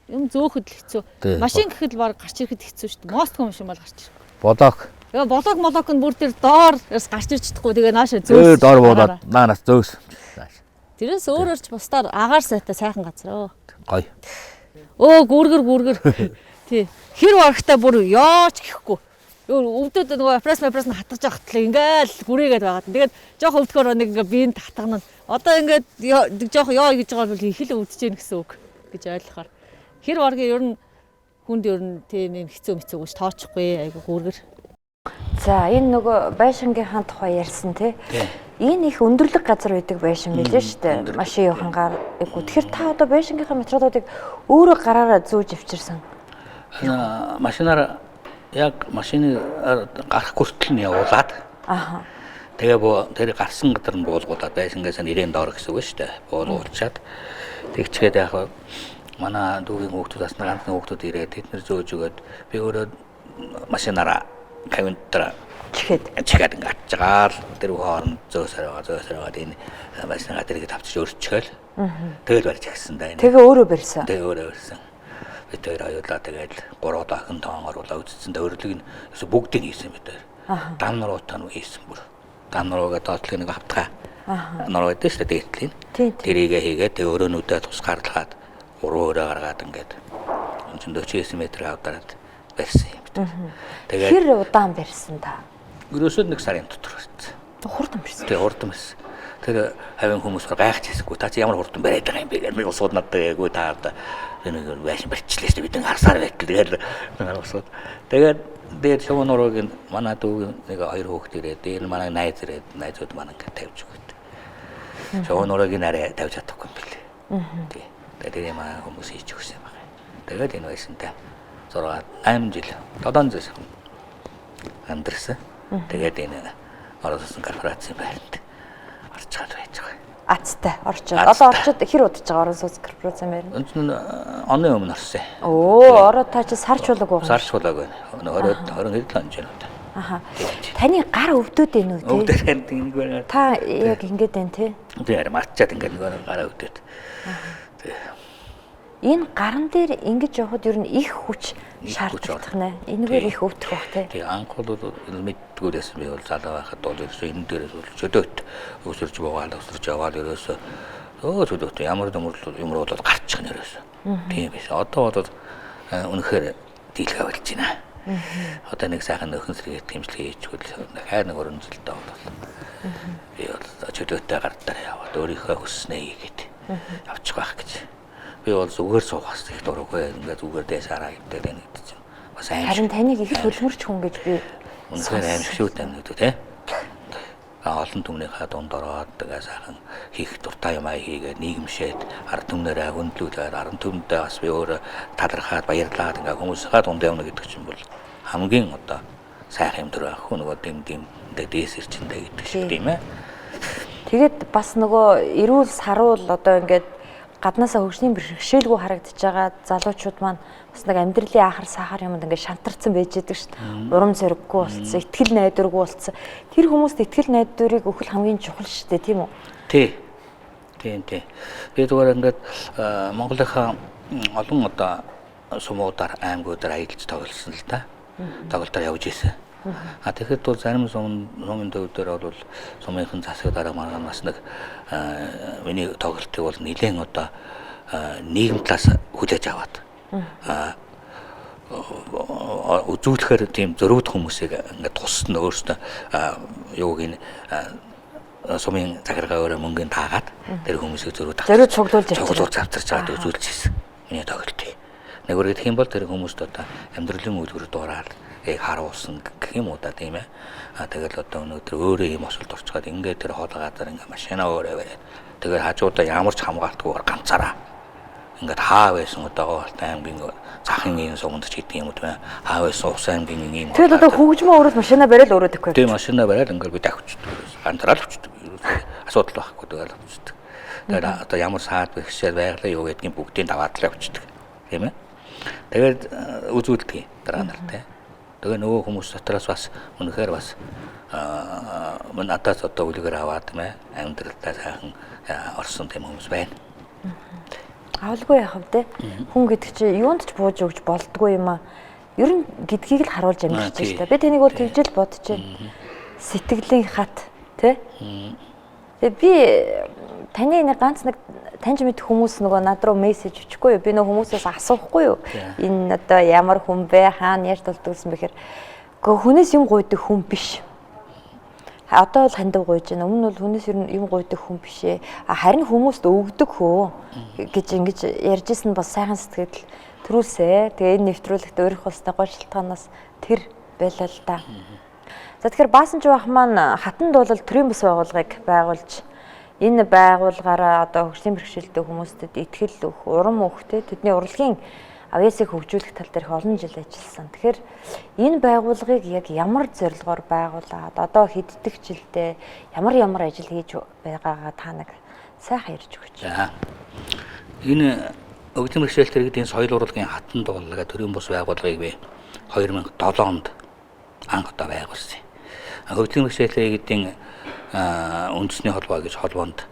юм зөөхөд л хэцүү. Машин гэхэд баг гарч ирэхэд хэцүү шүү дээ. Мост машин бол гарч ирэх. Болоог. Яа болоог нь бүр тэр доор гарч ирч чадахгүй. Тэгээ нааша зөөс. Доор болоод наанаас зөөс. Тэрээс өөрөөрч бусдаар агаар сайтай сайхан газар. Гоё. Гүргэр. Тий. Хэр барахтаа бүр яач гэхгүй. Өвдөд нөгөө пресс нь хатгаж явахт л ингээл гүрээгээд байгаад. Тэгээд жоох өвдөхөр нэг ингээ биенд татгана. Одоо ингээд жоох ёо гэж байгаа бол их л өвдөж гэнэ гэсэн үг гэж ойлгохоор. Хэр баргийн ер нь хүнд ер нь тийм юм хэцүү мэцүүгүйч тоочихгүй айгу гүргэр. За энэ нөгөө байшингийнхаа тухай ярьсан тий. Энэ их өндөрлөг газар байдаг байшин билээ шүү дээ. Машин явахангаар. Тэгэхээр та одоо байшингийнхаа материалуудыг өөрөө гараараа зүүж авчирсан. Машинаар яг машины гарах хүртэл нь явуулаад. Тэгээ тэр гарсан газар нь буулгуулаад байшингаас нэрээн доор гэсэн үг шүү дээ. Буулгуулчаад тэгчгээд яг манай дүүгийн хүүхдүүд бас ганцхан хүүхдүүд ирээд тэд нэр зөөж өгөөд би өөрөө машинаараа кавентра чихэд ингээд атжгаад тэр хооронд зөөсөрөөд энэ машинаа тэрийг тавьчих өөрчөөл. Тэгэл барьж гисэн да энэ. Тэгээ өөрөө барьсан. Тэгээ өөрөө барьсан. Бид хоёр аюулаа тэгээд 3 дахин тоон оруулаа үзсэн. Өөрөлдөг нь бүгдийг хийсэн бид хоёр. Дам нуруутай нь хийсэн бүр. Дам нуруугаа доотлыг нэг автгаа. Нуруу гэдэг шүү дээ дээдлийн. Тэрийгээ хийгээд тэгээ өрөөнүүдээ тусгаарлаад 3 өрөө гаргаад ингээд 49 м авдараад барьсан юм бид. Тэгээд хэр удаан барьсан та? Ерөөсөө 1 сарын дотор барьсан. Хурдан барьсан. Тэгээ хурдан барьсан. Тэр хавийн хүмүүс гайхаж хэлсэхгүй та чи ямар хурдан бариад байгаа юм бэ гэж би усууд надад яггүй таарда энэ байшин барьчлаа шүү дээ бид харсаар байтал тэгээд усууд тэгээд дээр шувуу нуруугийн манай дүүгийн нэг 2 хүүхэд ирээд дээр манай найзууд манай ингээд тавьж өгöd. Шувуу нуруугийн арай тавьж чадахгүй юм билээ. Тий. Тэгээд юм хүмүүс хийж өгсөн юм байна. Тэгээд энэ байшинтай 8 жил 7 жил амьдэрсэн. Тэгээд энэ оролцсон корпорацийн байранд орчоод байж байгаа. Азтай орчоод. Одоо орчоод хэр удаж байгаа орон сууц корпорацийн байранд? Оны өмнө орсон. Ороод та чи сарч болог уу? Сарч болог байна. 20 хэдэн жил байна. Таны гар өвдөд байна уу те? Өвдөд нэг байна. Та яг ингэж байна те? Тэр матчаад ингэж нэг гараа өвдөд. Энэ гаран дээр ингэж явхад ер нь их хүч шаардлагатай нэ. Энэгээр их өвдөх бах те. Тий анх бол мэддгүүрээс би бол залуу байхад бол ерөөсөө энэ дээрээс бол чөдөөт өсөрч яваад ерөөсөө чөдөөт ямар юм бол гарчих нь ерөөсөө. Тийм биш. Одоо бол үнэхээр дийлгээ болж байна. Одоо нэг сайхан нөхөн сэргээд хэмжлэгээ хийчихвэл хайр нэг өрөн зэлтэй бол би бол чөдөөтэй гардаар яваад өөрийнхөө хүснээ хийгээд авчих байх гэж. Би бол зүгээр суугаас их дурггүй ингээд зүгээр дээс хараа гэдэг нэг чинь бас аим. Харин таныг их төлмөрч хүн гэж би үнэхээр аимшигт амьд тий. Олон түмнийхээ дунд ороод тэгээ сайхан хийх дуртай юм хийгээд нийгэмшээд ард түмнэрээ хөндлүүлээд ард түмдээ бас би өөрөө талархаад баярлаад ингээ хүмүүсийнхээ дунд явна гэдэг чинь бол хамгийн одоо сайхан юм дөрөв ах нөгөө дэм дээс ирчэндээ гэдэг шиг тийм ээ. Тэгээд бас нөгөө эрүүл саруул одоо ингээд гаднаасаа хөгжлийн бэрхшээлгүй харагдаж байгаа залуучууд маань бас нэг амьдралын ахар сахар юмд ингээд шантарсан байж байдаг шүү дээ. Урам зориггүй болцсон, итгэл найдваргүй болцсон. Тэр хүмүүст итгэл найдварыг өгөх хамгийн чухал шүү дээ, тийм үү? Тий. Би зүгээр ингээд Монголынхаа олон одоо сумуудаар аймагуудаар аялж тоглосон л да. Тоглолтоор явж исэн. Тэгэхээр бол зарим сумын төвдөр бол сумынхан засаг дарга маргаан бас нэг миний тоглолтыг бол нэлээд одоо нийгэм талаас хүлээж аваад үзүүлэхээр тийм зөрүүд хүмүүсийг ингээд тусна өөрөөсөө юуг ин сумын захиргаа өөрөө мөнгөнд таагаад тэр хүмүүсийг зөрүүд цуглуулж авчирч аваад үзүүлчихсэн. Миний тоглолтыг. Нэг үргэлж гэх юм бол тэр хүмүүст одоо амьдралын үйлдвэр дуурайад харуулсан гэх юм уу да тийм ээ. Тэгэл одоо өнөөдөр өөрөө ийм осолд орчгаад ингээд тэр хоол газар ингээд машина өөрөө бариад тэгэл хажуудаа ямар ч хамгаалтгүйгээр ганцаараа ингээд хаа байсан одоо Хатан аймгийн захын ийм суманд ч гэдэг юм уу тийм ээ. Хаа байсан Ус аймгийн ийм. Тэгэл одоо хөгжмөө өөрөө машина бариад өөрөө тавих байх. Тийм машина бариад ингээд бид авчдаг. Ганцаараа л авчдаг. Асуудал байхгүй тэгэл авчдаг. Тэгээд одоо ямар саад бэхшээл байгалаа юу гэдгийг бүгдийг даваад л авчдаг. Тийм ээ. Тэгээд үзүүлдэг дараа нартай. Тэгээ нөгөө хүмүүс дотроос бас үнэхээр бас надаас одоо үлгэр аваад тийм ээ амьдралдаа сайхан орсон тийм хүмүүс байна. Авалгүй яах вэ? Хүн гэдэг чинь юунд ч бууж өгч болдгүй юм аа. Ер нь гэдгийг л харуулж амьдч шүү дээ. Би тэнийг бол тэгжэл бодчихэ. Сэтгэлийн хат тий? Тэгээ би таны нэг ганц нэг таньж мэдэх хүмүүс нөгөө над руу мессеж өчөхгүй юу? Би нөгөө хүмүүсээс асуухгүй юу? Энэ одоо ямар хүн бэ? Хаана яаж толдгосон бэхээр гоо хүнээс юм гуйдаг хүн биш. Одоо бол хандив гуйж байна. Өмнө нь бол хүнээс юм гуйдаг хүн биш ээ. Харин хүмүүст өгдөг хөө гэж ингэж ярьжсэн бас сайхан сэтгэл төрүүлсэ. Тэгээ энэ нэвтрүүлэгт өөрийнхөө гол шалтгаанаас тэр байлаа л да. За тэгэхээр Баасанжав ах маань Хатан дуулал төрийн бас байгууллагыг байгуулж энэ байгууллагаараа одоо хөгжлийн бэрхшээлтэй хүмүүстэд итгэл өгөх, урам өгөх тэдний урлагийн авьяасыг хөгжүүлэх тал дээрх олон жил ажилласан. Тэгэхээр энэ байгууллагыг яг ямар зорилгоор байгуулад одоо хэддэг жилдээ ямар ажил хийж байгаагаа та нэг сайхан ярьж өгөөч. За. Энэ хөгжлийн бэрхшээлтэй иргэдийн соёл урлагийн Хатан дуулал төрийн бас байгууллагыг би 2007 онд анх удаа байгуулсан. Хөгжлийн бэрхшээлтэй иргэдийн үндэсний холбоо гэж холбоонд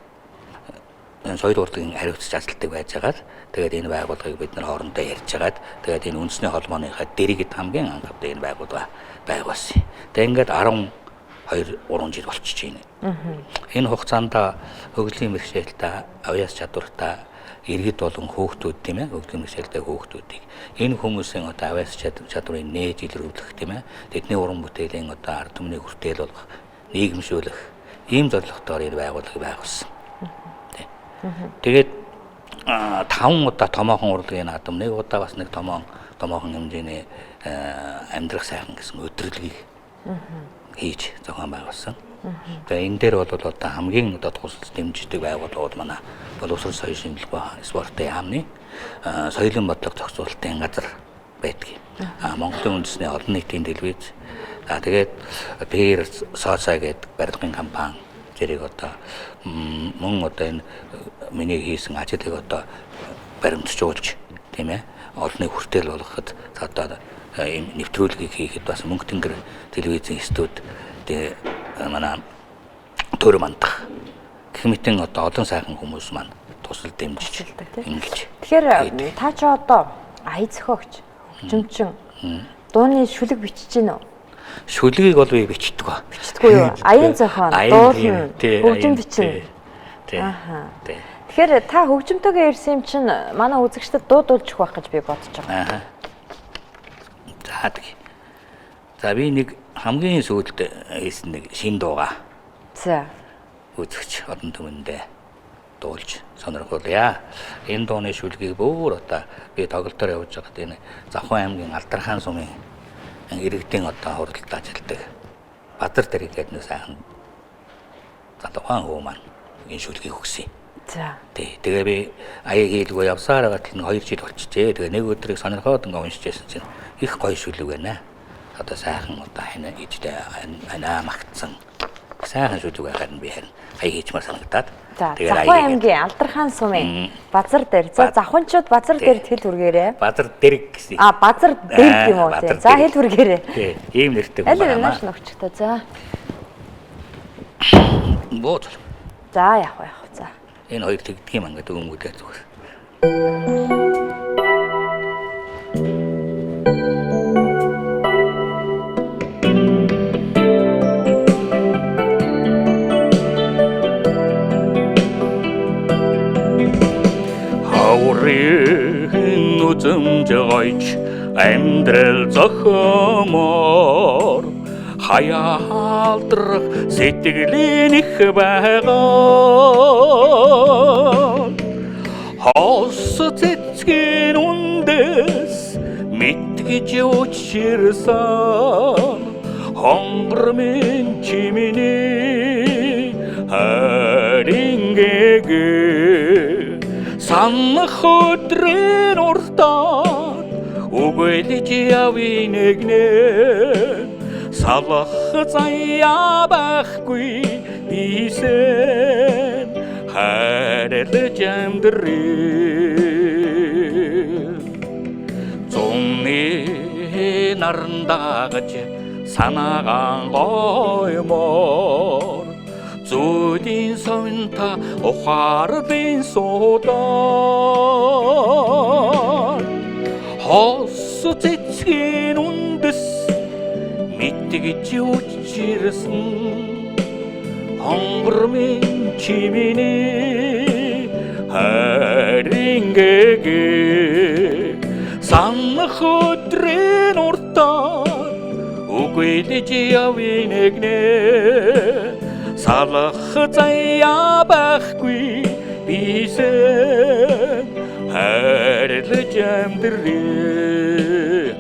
соёл урлагийн хариуцж ажилладаг байжгаад тэгээд энэ байгууллагыг бид нар хоорондоо ярьж хагаад тэгээд энэ үндэсний холбооныхаа дэргэд хамгийн анх удаа энэ байгууллага байгуулсан. Тэгээд ингээд 12-3 жил болчихж байна. Энэ хугацаанд хөгжлийн бэрхшээлтэй авьяас чадвартай иргэд болон хүүхдүүд тийм ээ хөгжлийн бэрхшээлтэй хүүхдүүдийг энэ хүмүүсийн одоо авьяас чадварыг нээж илрүүлэх тийм ээ тэдний уран бүтээлийн одоо ард түмнийг хүртээл болгох нийгэмшүүлэх ийм зорилготойгоор энэ байгууллагыг байгуулсан. Тэгээд 5 удаа томоохон урлагийн наадам нэг удаа бас нэг томоохон хэмжээний амьдрах сайхан гэсэн өдрөлгийг хийж зохион байгуулсан. Тэгээ энэ дээр бол одоо хамгийн одоо тусалж дэмждэг байгууллагууд манай боловсрол соёлын шинжилгээ спортын яамны соёлын бодлого зохицуулалтын газар байдаг. Монголын үндэсний олон нийтийн телевиз. Тэгээд PR Соса гэдэг барилгын компани зэрэг одоо мөн одоо энэ миний хийсэн ажлыг одоо баримтжуулж тийм ээ олонний хүртэл болгоход одоо энэ нэвтрүүлгийг хийхэд бас мөнгө тэнгэр телевизийн студ манай төр мандах гэх мэтэн одоо олон сайхан хүмүүс маань тусал дэмжиж ингэж. Тэгэхээр та ч одоо ая зохиогч хөгжимчин дууны шүлэг бичиж гин үү? Шүлгийг бол би бичдэг ба. Бичдэггүй юу? Аян зохион, дуулал, хөгжим бичнэ. Ааха. Тэгэхээр та хөгжимтэйгээ ирсэн юм чинь манай үзэгчдэд дуудуулж өгөх байх гэж би бодож байгаа. Аа. За би нэг хамгийн сүүлд хийсэн нэг шин дууга. За. Үзэгч олон түмэндээ дуулж сонирхуулъя. Энэ дууны шүлгийг бүр одоо би тоглолтоор явуулж байгаад энэ Завхан аймгийн Алдархан сумын иргэдийн одоо хуралд ажилладаг Бадар дэрэг гэдэг нэг сайхан залуухан хүү маань энэ шүлгийг өгсөн. За. Тэгээ би аяа хийлгүй явсаар байгаа нь 2 жил болчихжээ. Тэгээ нэг өдрийг сонирхоод ингээ уншиж байсан чинь их гоё шүлэг байна. Одоо сайхан одоо хинэ ижтэй анаа магтсан сайхан шүлэг байхад би харин аяа хийчмээр санагдаад. Тэгээ Завхан аймгийн Алдархан сумын Базар дээр. За завханчууд Базар дээр хэл хүргээрээ. Базар дэрэг гэсэн. Базар дэрэг юм уу тий. За хэл хүргээрээ. Тий. Ийм нэртэй байна. Аль нааш нөхчтэй. За. Бод. За яах вэ? За. Энэ хоёр тэгдэг юм ингээд өгөмгүүдээ зүгээр. үзэмж гойч амьдрал зохимоор хаяа халдрах сэтгэлийн их байгаа хос цэцгийн үндэс мэдгэж учирсан хонгормын чимэний харингэгэ санах өдрийн уртад үгэлж явын нэгнэ салах заяа байхгүй бисен хайрлаж амьдрээ зумны нарандагаж санаагаан гоймоор зүудийн совинта ухаардын суудан хос цэцгийн үндэс мэдгэж учирсан хонгормын чимэний харингэгэ санах өдрийн уртад үгэлж явын нэгнэ салах заяа байхгүй бисен хайрлаж амьдрээ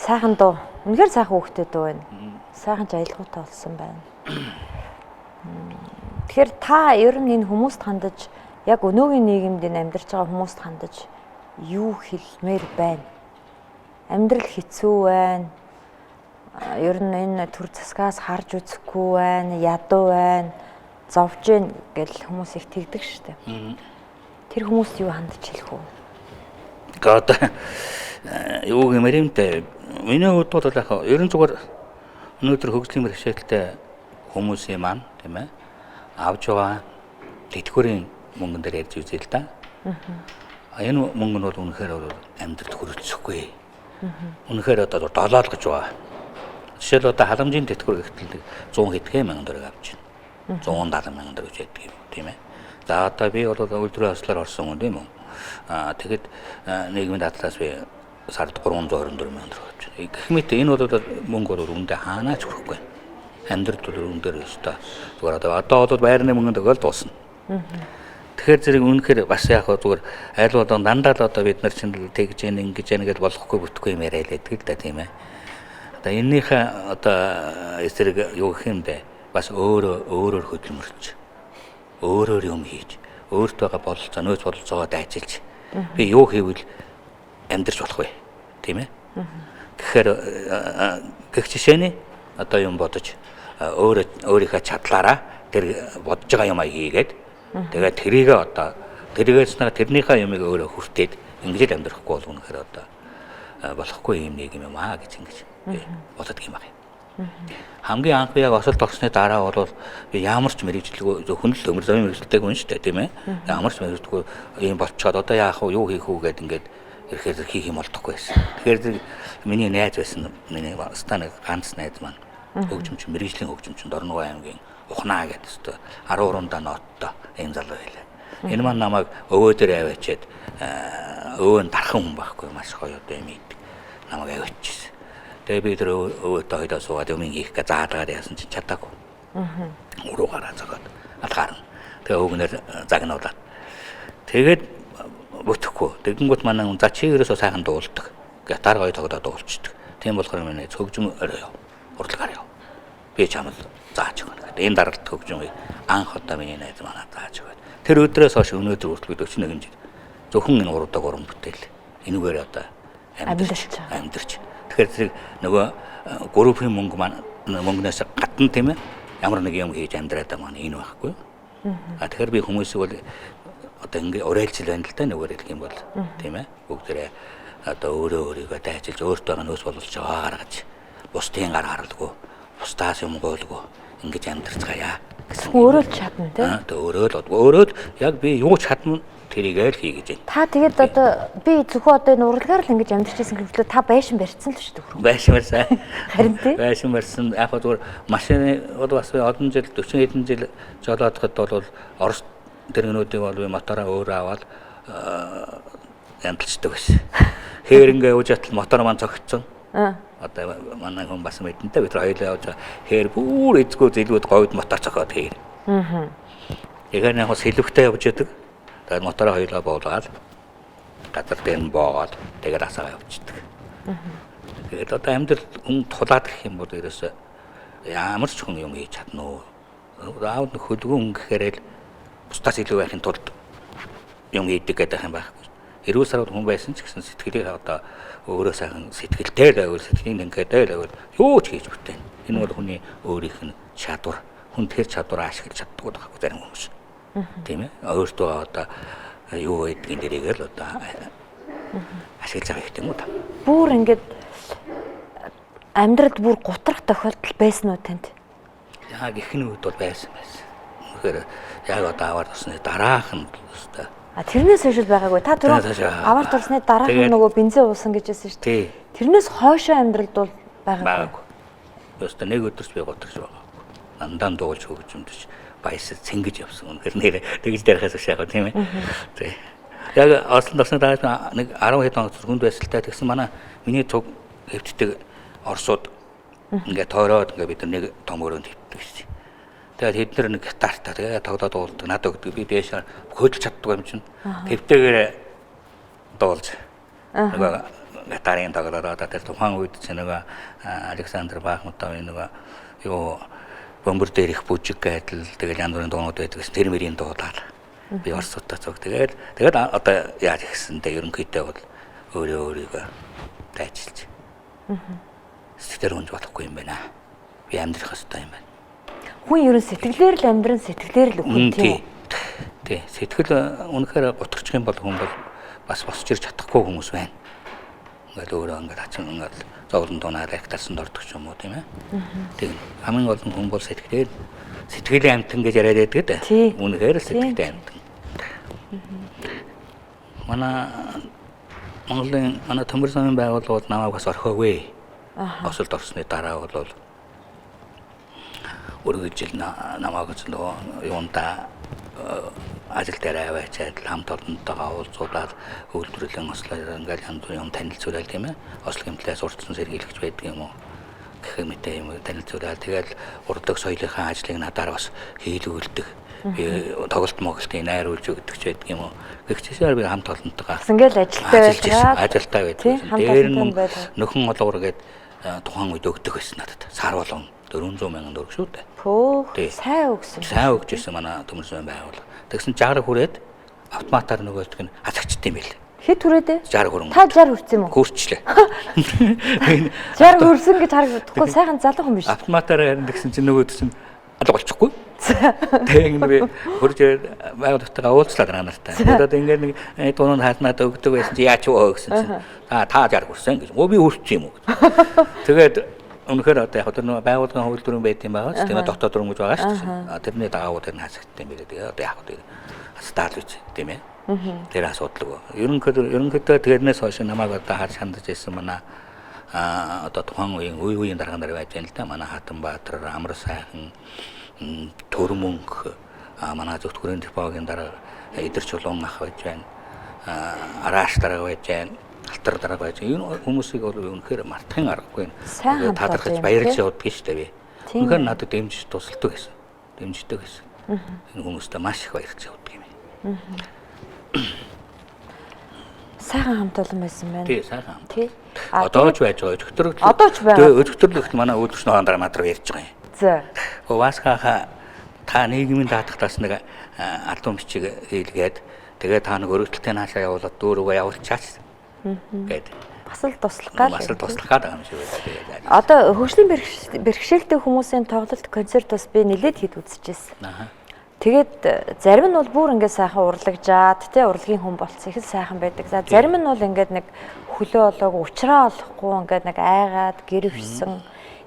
Сайхан дуу. Үнэхээр сайхан хүүхдэд дуу байна. Сайхан ч аялгаутай болсон байна. Тэгэхээр та ер нь энэ хүмүүст хандаж яг өнөөгийн нийгэмд амьдарч байгаа хүмүүст хандаж юу хэлмээр байна? Амьдрал хэцүү байна. Ер нь энэ төр засгаас харж үзэхгүй байна, ядуу байна, зовж гэн гэл хүмүүс их тэгдэг штэ. Тэр хүмүүст юу хандаж хэлэх вэ? Одоо юу гэмээр юм те. Миний хувьд бол яг ерөн зүгээр өнөөдөр хөгжлийн бэрхшээлтэй хүмүүсийн маань тийм ээ авч байгаа тэтгэврийн мөнгөн дээр ярьж үзье л да. Энэ мөнгө нь бол үнэхээр амьдралд хүрэлцэхгүй. Үнэхээр одоо долоол гэж байгаа. Жишээл одоо халамжийн тэтгэвэр гэхтэл 100 хэдхэн мянган төгрөг авч байна. 170 мянган төгрөг гэж яддаг юм тийм ээ. За одоо би бол үйлдвэрийн ослоор орсон хүн тийм үү. Тэгэхэд нийгмийн дадлаас би сард 324 мянган төгрөг авч байна. Гэх мэт энэ бол мөнгө бол үндэ хаанаач хүрэхгүй. Амьдралд бол өндөр өстой. Зүгээр одоо бол байрны мөнгөнд өгөөл дуусна. Тэгэхээр зэрэг үнэхээр бас яг зүгээр аль болон дандаа л одоо бид нар чинь тэгж ингэж гэж болохгүй бүтэхгүй юм яриа л гэдэг л да тийм ээ. Одоо энэнийхээ одоо эсрэг юу гэх юм бэ? Бас өөрөөр хөдөлмөрч. Өөрөөр юм хийж, өөрт байгаа бололцоо, нөөц бололцоогоо дайчилж. Би юу хийвэл амьдрч болох вэ? Тийм ээ? Тэгэхээр гэх жишээний одоо юм бодож өөрийнхөө чадлаараа тэр бодож байгаа юмаа хийгээд тэгээд тэрийгээ одоо тэргээс тэрнийхээ юмыг өөрөө хүртээд ингэж л амьдрахгүй бол үнэхээр одоо болохгүй юм нэг юм аа гэж ингэж бодод юм байна. Хамгийн анх би яг осолд орсны дараа бол би ямар ч мэрэгжлгүй зөвхөн л өмөр замын мэрэгжлтэй хүн шүү дээ тийм ээ. Ямар ч мэрэгжлгүй юм болцоод одоо яах вэ юу хийх үү гэд ингээд ирэхээр хийх юм болдохгүй байсан. Тэгэхээр миний найз байсан миний СТА-ны ганц найз маань хөгжимч мэрэгжлийн хөгжимч Дорногов аймгийн Ухнаа гэдэг 13 да нооттой энэ залуу байлаа. Энэ маань намайг өвөө дээр аваачаад өвөө дархан хүн байхгүй маш гоё одоо юм ийдэг. Намайг аваачижсэн. Тэгээ би тэр өвөөтэй хоёроо суугаад юм хийх гэж заадагаар яасан чинь чадаагүй. Уруугаараа зогоод алгаар. Тэгээ өвгнөр загнуулаад. Тэгээд бүтэхгүй. Тэгэнгүүт манай за чи ерөөсөө сайхан дуулдаг. Гитар гоё тоглоод дуулчихдаг. Тийм болохоор миний хөгжим өрөө. Урлагаар яв. Би чамд зааж өгнө. Энэ даралт хөгжмийг анх удаа миний найз манаа зааж өгöd. Тэр өдрөөс хойш өнөөдөр хүртэл 41 жил зөвхөн энэ уруудаг уран бүтээл. Энэгээр одоо амьдарч. Тэгэхээр зэрэг нөгөө группийн мөнгө маань мөнгнөөс гадна тийм ээ ямар нэг юм хийж амьдраад байгаа маань энэ байхгүй. Тэгэхээр би хүмүүсийг бол одоо ингээ уриалж байна л да нөгөө хэлэх юм бол тийм ээ бүгдээрээ одоо өөрийгөө дайчилж өөртөө нөөц болуулж байгаа гаргаж бусдын гар харалгүй бусдаас юм гоолгүй ингэж амьдрцгаая гэсэн. Өөрөө л чадна тийм. Өөрөө л яг би юу чадна тэрийгээр хий гэж байна. Та тэгээд одоо би зөвхөн одоо энэ урлагаар л ингэж амьдарч ирсэн гэвэл та байшин барьсан л шүү дээ. Байшин барьсан. Харин тий. Байшин барьсан. Яг зүгээр машины бас олон жил 40 хэдэн жил жолоодоход бол Орос тэрэгнүүдийг бол би мотороо өөрөө аваад амталцдаг байсан. Хээрингээ явж атал мотор маань цогцсон. Одоо манай хүн бас мэдэнтэй бид хоёулаа явж хээр бүр эзгөө зэлгүүд говьд мотор цохоод хээр. Тэгэхээр яг сэлвхтэй явж яадаг. Тэгээд мотороо хоёулаа буулгаад газар дээр нь боогоод тэгээд асаа явчихдаг. Тэгээд одоо амьдрал хүн тулаад гэх юм бол ерөөсөө ямар ч хүн юм хийж чадна уу? Аав нь хөлгөн гэхээрэл бусдаас илүү байхын тулд юм хийдэг гэдэг юм байхгүй. Эрүүл сарууд хүн байсан ч гэсэн сэтгэлийг одоо өөрөө сайхан сэтгэлтэй л байвал сэтгэлийн ингээд л байвал юу ч хийж бүтэн. Энэ бол хүний өөрийнх нь чадвар. Хүн тэр чадвараа ашиглаж чаддаг байхгүй зарим хүмүүс. Тийм ээ. Өөртөө одоо юу гэдгийг дээрээ л одоо ашиглаж байгаа хэрэгтэй юм уу та? Бүр ингээд амьдралд бүр гутрах тохиолдол байсан уу танд? Яг ихний үед бол байсан. Тэгэхээр яг одоо аваад усны дараах нь өстой. Тэрнээс хойш байгаагүй. Та түрүү аваад турсны дараах нь нөгөө бензин уусан гэжсэн шүү дээ. Тэрнээс хойшоо амьдралд бол байгаагүй. Өстой нэг өдөрч би готрч байгаа. Андан дуулж хөгж юмдч баясаа цэнгэж явсан. Үнэхээр нэр тэгж дээрхээс шаагаа тийм ээ. Тий. Яг Ослонд орсны дараа нэг 10 хэдэн он хүнд байсалтай тэгсэн манай миний цуг хэвтдэг Оросууд ингээд тойроод ингээд бид нэг том өрөөнд хэвтдэг гэсэн. Тэгээд хэднэр нэг гитартаа тэгээ тоглоод дуулдаг надад өгдөг би дээш хөдөлж чаддаг юм чинь хэвтэйгээр дуулж нөгөө гитарын тоглоод одоо тэр тухайн үед ч нөгөө Александр Бахмутовын нөгөө юу бомбер дээр их бүжиг гэдэл тэгэл янз бүрийн дуунууд байдаг гэсэн тэр мөрийн дуулаад би Оросуудаа цуг тэгээд одоо яаж ихсэндээ ерөнхийдөө бол өөрийгөө тайчилж сэтгэлээр унж болохгүй юм байна. Би амьдрах ёстой юм байна. Хүн ерөн сэтгэлээр л амьдран сэтгэлээр л өгөх тийм үү? Тий. Сэтгэл үнэхээр утгачих юм бол хүн бол бас босч ирж чадахгүй хүмүүс байна. Ингээд өөрөө ингээд хачин ингээд зовлон дунаар актарсанд ордог ч юм уу тийм ээ. Тийм. Хамгийн гол нь хүн бол сэтгэлийн амтан гэж яриад байдаг гэдэг. Үнэхээр л сэтгэлийн амтан. Манай төмөр замын байгууллага бол намайг бас орхиогүй. Осолд орсны дараа бол үргэлжил намайг нөгөө юунда ажил дээр аваачаад хамт олонтойгоо уулзуулаад үйлдвэрлэлийн ослоор ингээл янз бүрийн юм танилцуулаад тийм ээ. Ослог хэмтлээс урдсан сэргийлэгч байдаг юм уу? Гэх мэт юм танилцуулаад тэгэл урдаг соёлынхаа ажлыг надаар бас хийлгүүлдэг. Би тоглолт моголтын найруулж өгдөг ч байдаг юм уу? Гэхдээ би хамт олонтойгоо ингээл ажилтаа байдаг. Дээр нь нөхөн олгор гээд тухайн үед өгдөг байсан надад. Сар болгон 400,000 төгрөг шүү дээ. Пөө сайн өгсөн. Сайн өгч ирсэн манай төмөр замын байгууллага. Тэгсэн 60 хүрээд автоматар нөгөөдг нь хасагчт юм байл. Хэд хүрээд? 60 хүрэн. Та 60 хүрсэн юм уу? Хүрчлээ. 60 хүрсэн гэж харагдахгүй сайхан залуу хүн биш. Автоматар харин тэгсэн чинь нөгөөд чинь алга болчихгүй. Тэг ингэ би хурж байгууллагатайгаа уулзлаа нартай. Одоо ингэ нэг дуунууд хаалнаад өгдөг байсан чи яач юу гэсэн чинь та 60 хүрсэн гэж. Би хүрчих юм уу. Тэгээд үнэхээр одоо яг тэр нэг байгууллагын хөвлөрөн байт юм байгаа ч тийм ээ дотоод дүрэн гэж байгаа шүү дээ. Тэрний даавуу тэр нь хасагдсан юм билээ. Тэгээд одоо яг тэр СТА Ж тийм ээ. Тэр асуудал. Ерөнхийдөө тэрнээс хойш намайг одоо харж хандаж ирсэн манай одоо тухайн үеийн дарга нар байж байна л да. Манай Хатан Баатар, Амар сайхан, Төрмөнх, манай зөвтгөрийн депогийн дарга Идэр Чулуун ах байж байна. Арааш дарга байж байна. Алтар дарга байж. Энэ хүмүүсийг бол үнэхээр мартахын аргагүй. Тадархаж баярлж явдаг шүү дээ би. Үнэхээр надад дэмжиж тусалдаг гэсэн. Дэмждэг гэсэн. Энэ хүмүүстээ маш их баярлж явдаг юм. Сайхан хамт олон байсан байна. Тий, сайхан хамт. Тий. Одоо ч байж байгаа. Өчигдөр одоо ч байгаа. Өчигдөрлөгт манай үйлдвэрчний хоолой надад ярьж байгаа юм. За. Васкаха та нийгмийн даатгатаас нэг альбом бичиг хийлгээд тэгээ та нэг өргөдөлтөй наашаа явуулаад дүүргөө явуулчаач. Гэт. Бас л туслах гал. Бас л туслах гал юм шиг байна. Одоо хөгжлийн бэрхшээлтэй хүмүүсийн тоглолт концерт бас би нэлээд хэд үзчихсэн. Тэгээд зарим нь бол бүр ингээд сайхан урлагжаад тий урлагийн хүн болцсон их сайхан байдаг. За зарим нь бол ингээд нэг хөлөө олоог уучраа олохгүй ингээд нэг айгаад гэр өвсөн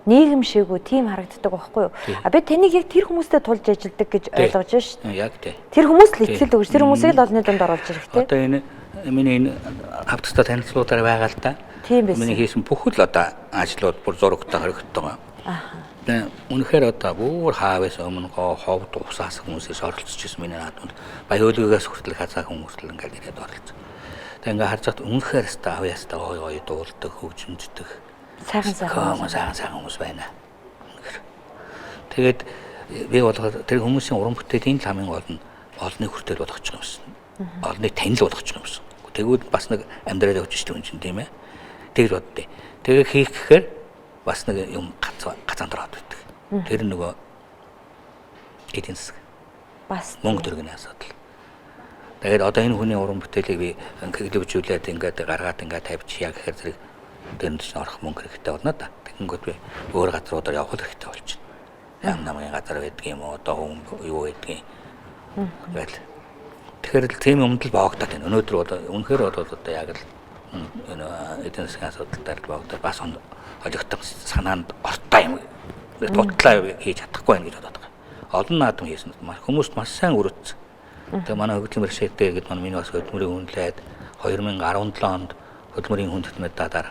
нийгэмшээгүй тийм харагддаг байхгүй юу? А би таныг яг тэр хүмүүстэй тулж ажилладаг гэж ойлгож байна шүү дээ. Яг тий. Тэр хүмүүс л итгэл өгч тэр хүмүүсийг л олонний дунд оруулж ирэх тий. Одоо энэ миний хавцтай танилцуулаар байгаа л да. Тийм байсан. Миний хийсэн бүх л одоо ажлууд бүр зурагтай хоригддог. Тэгээ үнэхээр одоо бүр хаавээс өмнө ховд усаас хүмүүсээс оролцож ирсэн миний наадмад баяуулгаас хүртэл хазаа хүмүүс л ингээд ирээд оролцсон. Тэгээ ингээд харж байхад үнэхээр авьяастай ой дуулдаг, хөгжимддэг. Сайхан хүмүүс байна. Тэгээд би болгоод тэр хүмүүсийн уран бүтээлийн хамгийн гол нь олонний хүртэл болгочих юмсан. Олонний танил болгочих юмсан. Тэгвэл бас нэг амьдрал явж шүү дээ тийм ээ. Тэгж боддیں۔ Тэгээ хийх гэхээр бас нэг юм гацаандраад байдаг. Тэр нөгөө эдийн засаг. Бас мөнгө төгрөгийн асуудал. Тэгээд одоо энэ хүний уран бүтээлийг би хэлбэжүүлээд ингээд гаргаад ингээд тавьчихъя гэхээр зэрэг тэнд ч орох мөнгө хэрэгтэй болно да. Тэгэнгүүт би өөр газруудаар явах хэрэгтэй болчихно. Ям намын газар байдаг юм уу одоо юу байдгийг. Тэгэхээр тийм юмд л боогдоод байна. Өнөөдөр одоо үнэхээр одоо яг л энэ эдийн засгийн асуудалтай боогдоод бас олигтой санаанд ортой юм. Дутлаа хийж чадахгүй байх гэж бодоод байгаа. Олон наадам хийсэн. Хүмүүст маш сайн өрөөцсөн. Тэгээ манай хөдөлмөр бэрхшээлтэй гэдэг манай миний бас хөдөлмөрийн хүнлээд 2017 онд хөдөлмөрийн хүндэтгэмэд дадаар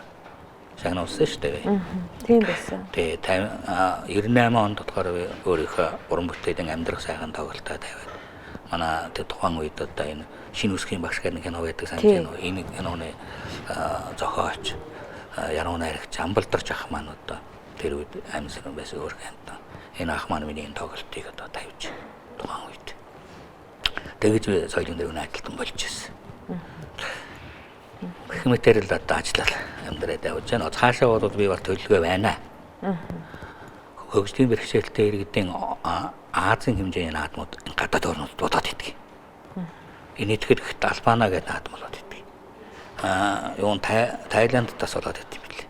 шагнуулсан шүү дээ. Тийм байсан. Тэгээ 98 онд болохоор өөрийнхөө уран бүтээлийн амьдрах сайхан тоглолтоо тавиад манай тэр тухайн үед одоо энэ шинэ үсгийн багш гэдэг кино байдаг санаж байна уу? Энэ киноны зохиолч яруу найрагч амбалдарч ах маань одоо тэр үед амьсгал байсан өөр хэмтэ. Энэ ах маань миний энэ тоглолтыг одоо тавьж тухайн үед. Тэгэж соёлын дээр найдалтан болж ирсэн. Хэмэтэр л одоо ажиллал амьдраад явж байна. Цаашаа бол би бол төлөвлөгөө байна. Хөгжлийн бэрхшээлтэй иргэдийн Азийн хэмжээний наадмууд гадаад орнууд бодоод идэг. Энэ итгэхэд Албана гэдэг наадам болоод идэг. Юун Тайланддаас болоод идэг билээ.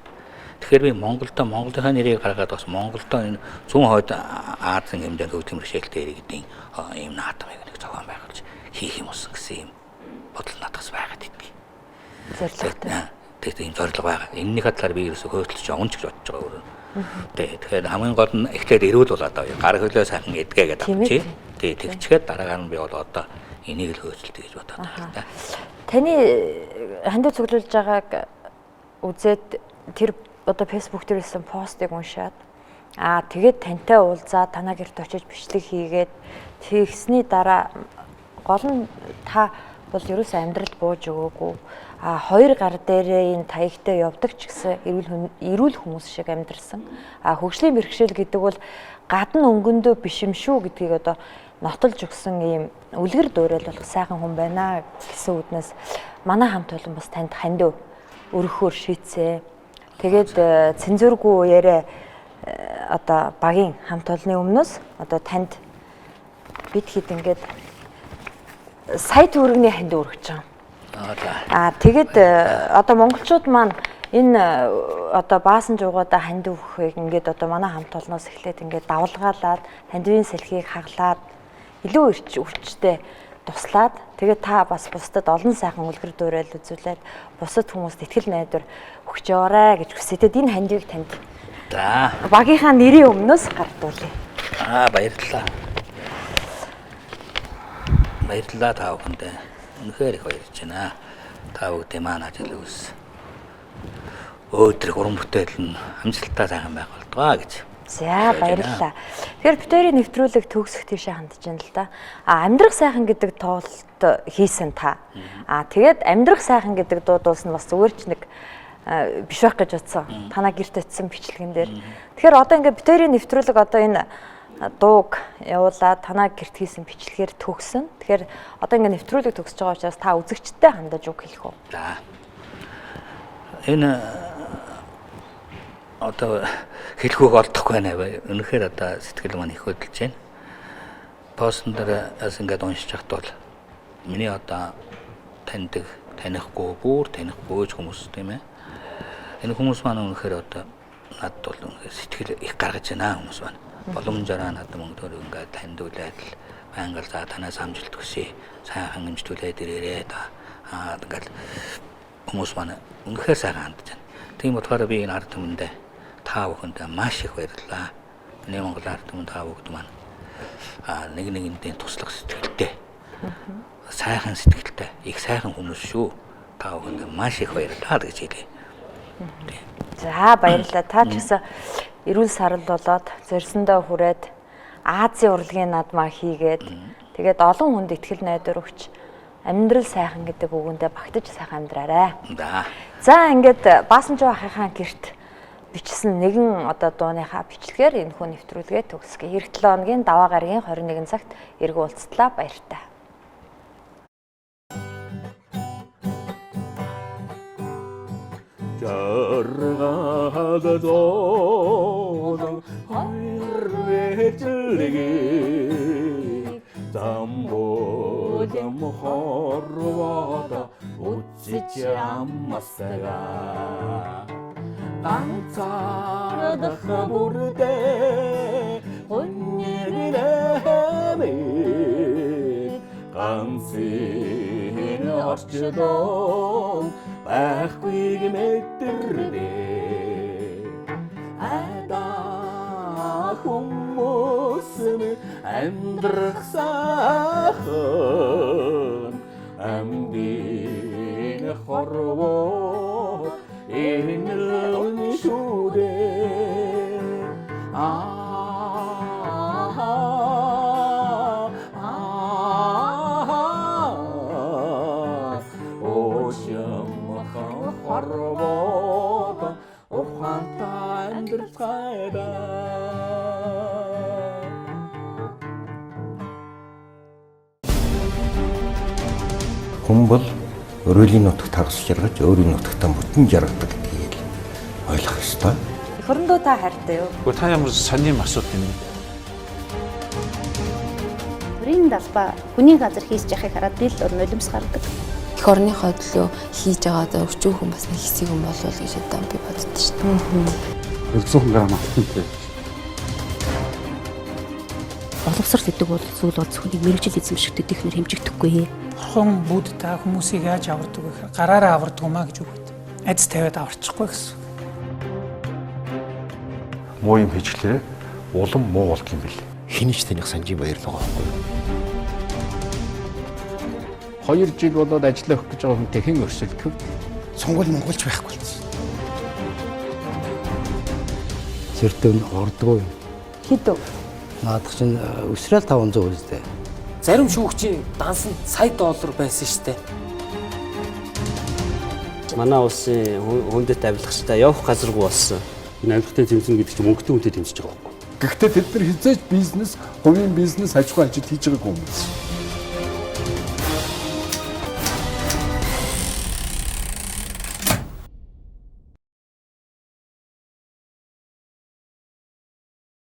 Тэгэхээр би Монголынхаа нэрийг гаргаад бас Монголдоо энэ зүүн хойд Азийн хэмжээний хөгжлийн бэрхшээлтэй иргэдийн ийм наадмыг нэг зохион байгуулж хийх юм усан гэсэн юм бодол надаас байгаад идэг. Зорилготой. Тэгээд ийм зорилго байгаа. Энэнийхээ талаар би ерөөсөө хөөцөлж явна ч гэж бодож байгаа өөрөө. Тэгэхээр хамгийн гол нь эхлээд эрүүл бол одоо гар хөлөө сайхан эдгээ гэдэг авчи. Тэгээд тэгчгээд дараагаар нь би бол одоо энийг л хөөцөлтөй гэж бодоод байна та. Таны хандив цуглуулж байгааг үзээд тэр одоо фэйсбүүк дээр хийсэн постыг уншаад тэгээд тантай уулзаад танаа гэрт очиж бичлэг хийгээд тэгсний дараа гол нь та бол ерөөсөө амьдралд бууж өгөөгүй. Хоёр гар дээрээ энэ таягтай явдаг ч гэсэн эрүүл хүмүүс шиг амьдэрсэн. Хөгжлийн бэрхшээл гэдэг бол гадна өнгөндөө биш юм шүү гэдгийг одоо нотолж өгсөн ийм үлгэр дуурайл болох сайхан хүн байна гэсэн үднээс манай хамт олон бас танд хандив өргөхөөр шийдсэн. Тэгээд цензургүй яриа одоо багийн хамт олонны өмнөөс одоо танд бид хэд ингээд сая төгрөгийн хандив өргөж байгаа. Тэгээд одоо монголчууд маань энэ одоо Баасанжавгуудаа хандив өгөхийг ингээд одоо манай хамт олноос эхлээд ингээд давлгаалаад хандивын салхийг хаглаад илүү өвчтэй туслаад тэгээд та бас бусдад олон сайхан үлгэр дуурайл үзүүлээд бусад хүмүүст итгэл найдвар өгч яваарэ гэж хүсэтэд энэ хандивыг танд багийнхаа нэрийн өмнөөс гардуулъя. Баярлалаа. Баярлалаа та бүхэндээ. Үнэхээр их баярлж байна. Та бүгдээ маань ажил үз. Өөдрөг уран бүтээл нь амжилттай сайхан байх болтугай гэж. За баярлалаа. Тэгэхээр битэрийн нэвтрүүлэг төгсөх тийшээ хандж байна л да. Амьдрах сайхан гэдэг тоглолт хийсэн та. Тэгээд амьдрах сайхан гэдэг дуудуулс нь бас зүгээр ч нэг биш байх гэж бодсон. Танаа гэрт очисон бичлэгэн дээр. Тэгэхээр одоо ингээд битэрийн нэвтрүүлэг одоо энэ дууг явуулаад танаа гэрт хийсэн бичлэгээр төгсөн. Тэгэхээр одоо ингээд нэвтрүүлэг төгсөж байгаа учраас та үзэгчтэй хандаж үг хэлэх үү? За. Энэ одоо хэлхүүг олдохгүй байна. Үнэхээр одоо сэтгэл маань их хөдөлж байна. Постн дээр as ингээд уншиж хахад бол миний одоо танихгүй бүр танихгүй хүмүүс тийм ээ. Энэ хүмүүс маань үнэхээр одоо надад бол үнэхээр сэтгэл их гаргаж байна хүмүүс маань. Боломжоор надад мөнгөөр ингээд таньдуулаад л байнга за танаас амжилт хүсье. Сайхан хэмжүүлээд ирээрээ та. Ингээд хүмүүс маань үнэхээр сайхан хандж байна. Тийм болохоор би энэ ард түмэндээ та та бүхэнд маш их баярлалаа. Миний Монгол ард түмэн та бүгд маань нэг нэгэндээ туслах сэтгэлтэй. Сайхан сэтгэлтэй, их сайхан хүмүүс шүү. Та бүхэнд маш их баярлалаа гэж хэлье. За баярлалаа. Та ч гэсэн эрүүл сарал болоод зорьсондоо хүрээд Азийн урлагийн наадмаа хийгээд тэгээд олон хүнд ихтгэл найдвар өгч амьдрал сайхан гэдэг үгэндээ багтаж сайхан амьдраарай. За ингээд Баасанжав ахыхаа гэрт бичсэн нэгэн одоо дууныхаа бичлэгээр энэхүү нэвтрүүлгээ төгсгөө. Эх 7 хоногийн даваа гарагийн 21 цагт эргүү уулзтлаа. Баяртай. Жаргадон хайрвэжлэгэ замболом хорвода үцэж аммасага ганцаард хабурдэ оннэгнэмэ ганцын орчдон байхгүйг мэдэрдэ ада хүмүүс амьдрах сайхан амбиг хорвоо энэлэн шүдэ хорвоо ухаантай амьдрахайда Хүн бол өрөөлийн нутагт хагас жаргаж өөрийн нутагтаа бүтэн жаргадаг гэдгийг ойлгох ёстой. Эх орондоо та хайртай юу? Гэхдээ та ямар сонирм асуулт юм бэ? Өрийн далбаа хүний газар хийж яхахыг хараад би л нулимс гардаг. Эх орныхоо төлөө хийж байгаа өчүүх хүн бас нэг хэсэг юм болов гэж одоо би боддоо шүү дээ. 100 г алтантай. Боловсрол гэдэг бол зүйл бол зөвхөн мэрэгжил эзэмшигдэх техникээр хэмжигдэхгүй. Бурхан бүгд та хүмүүсийг яаж авардаг вэ? Гараараа авардаг юм а гэж үгүйт. Айц тавиад аварчихгүй гэсэн. Муу юм хийчихлээрээ улам муу болт юм бэл. Хинэж таних санжийн баярлага байхгүй юу? 2 жил болоод ажиллах гэж байгаа хүн тэхэн өрсөлдөх. Сонгол монголч байхгүй болсон. Зэртэн ордгоо. Хидв. Наадах чинь өсрэл 500 үстэй. Зарим шүүгчийн данс нь сая доллар байсан шүү дээ. Манай улсын хүндэт авилах хэрэгтэй явах газаргүй болсон. Энэ авилгатай зэмсэн гэдэг чинь мөнгөтэй хүнтэй дэмжиж байгаа байхгүй. Гэхдээ тэд нар хизээж бизнес, хувийн бизнес, аж ахуй ажил хийж байгаагүй юм.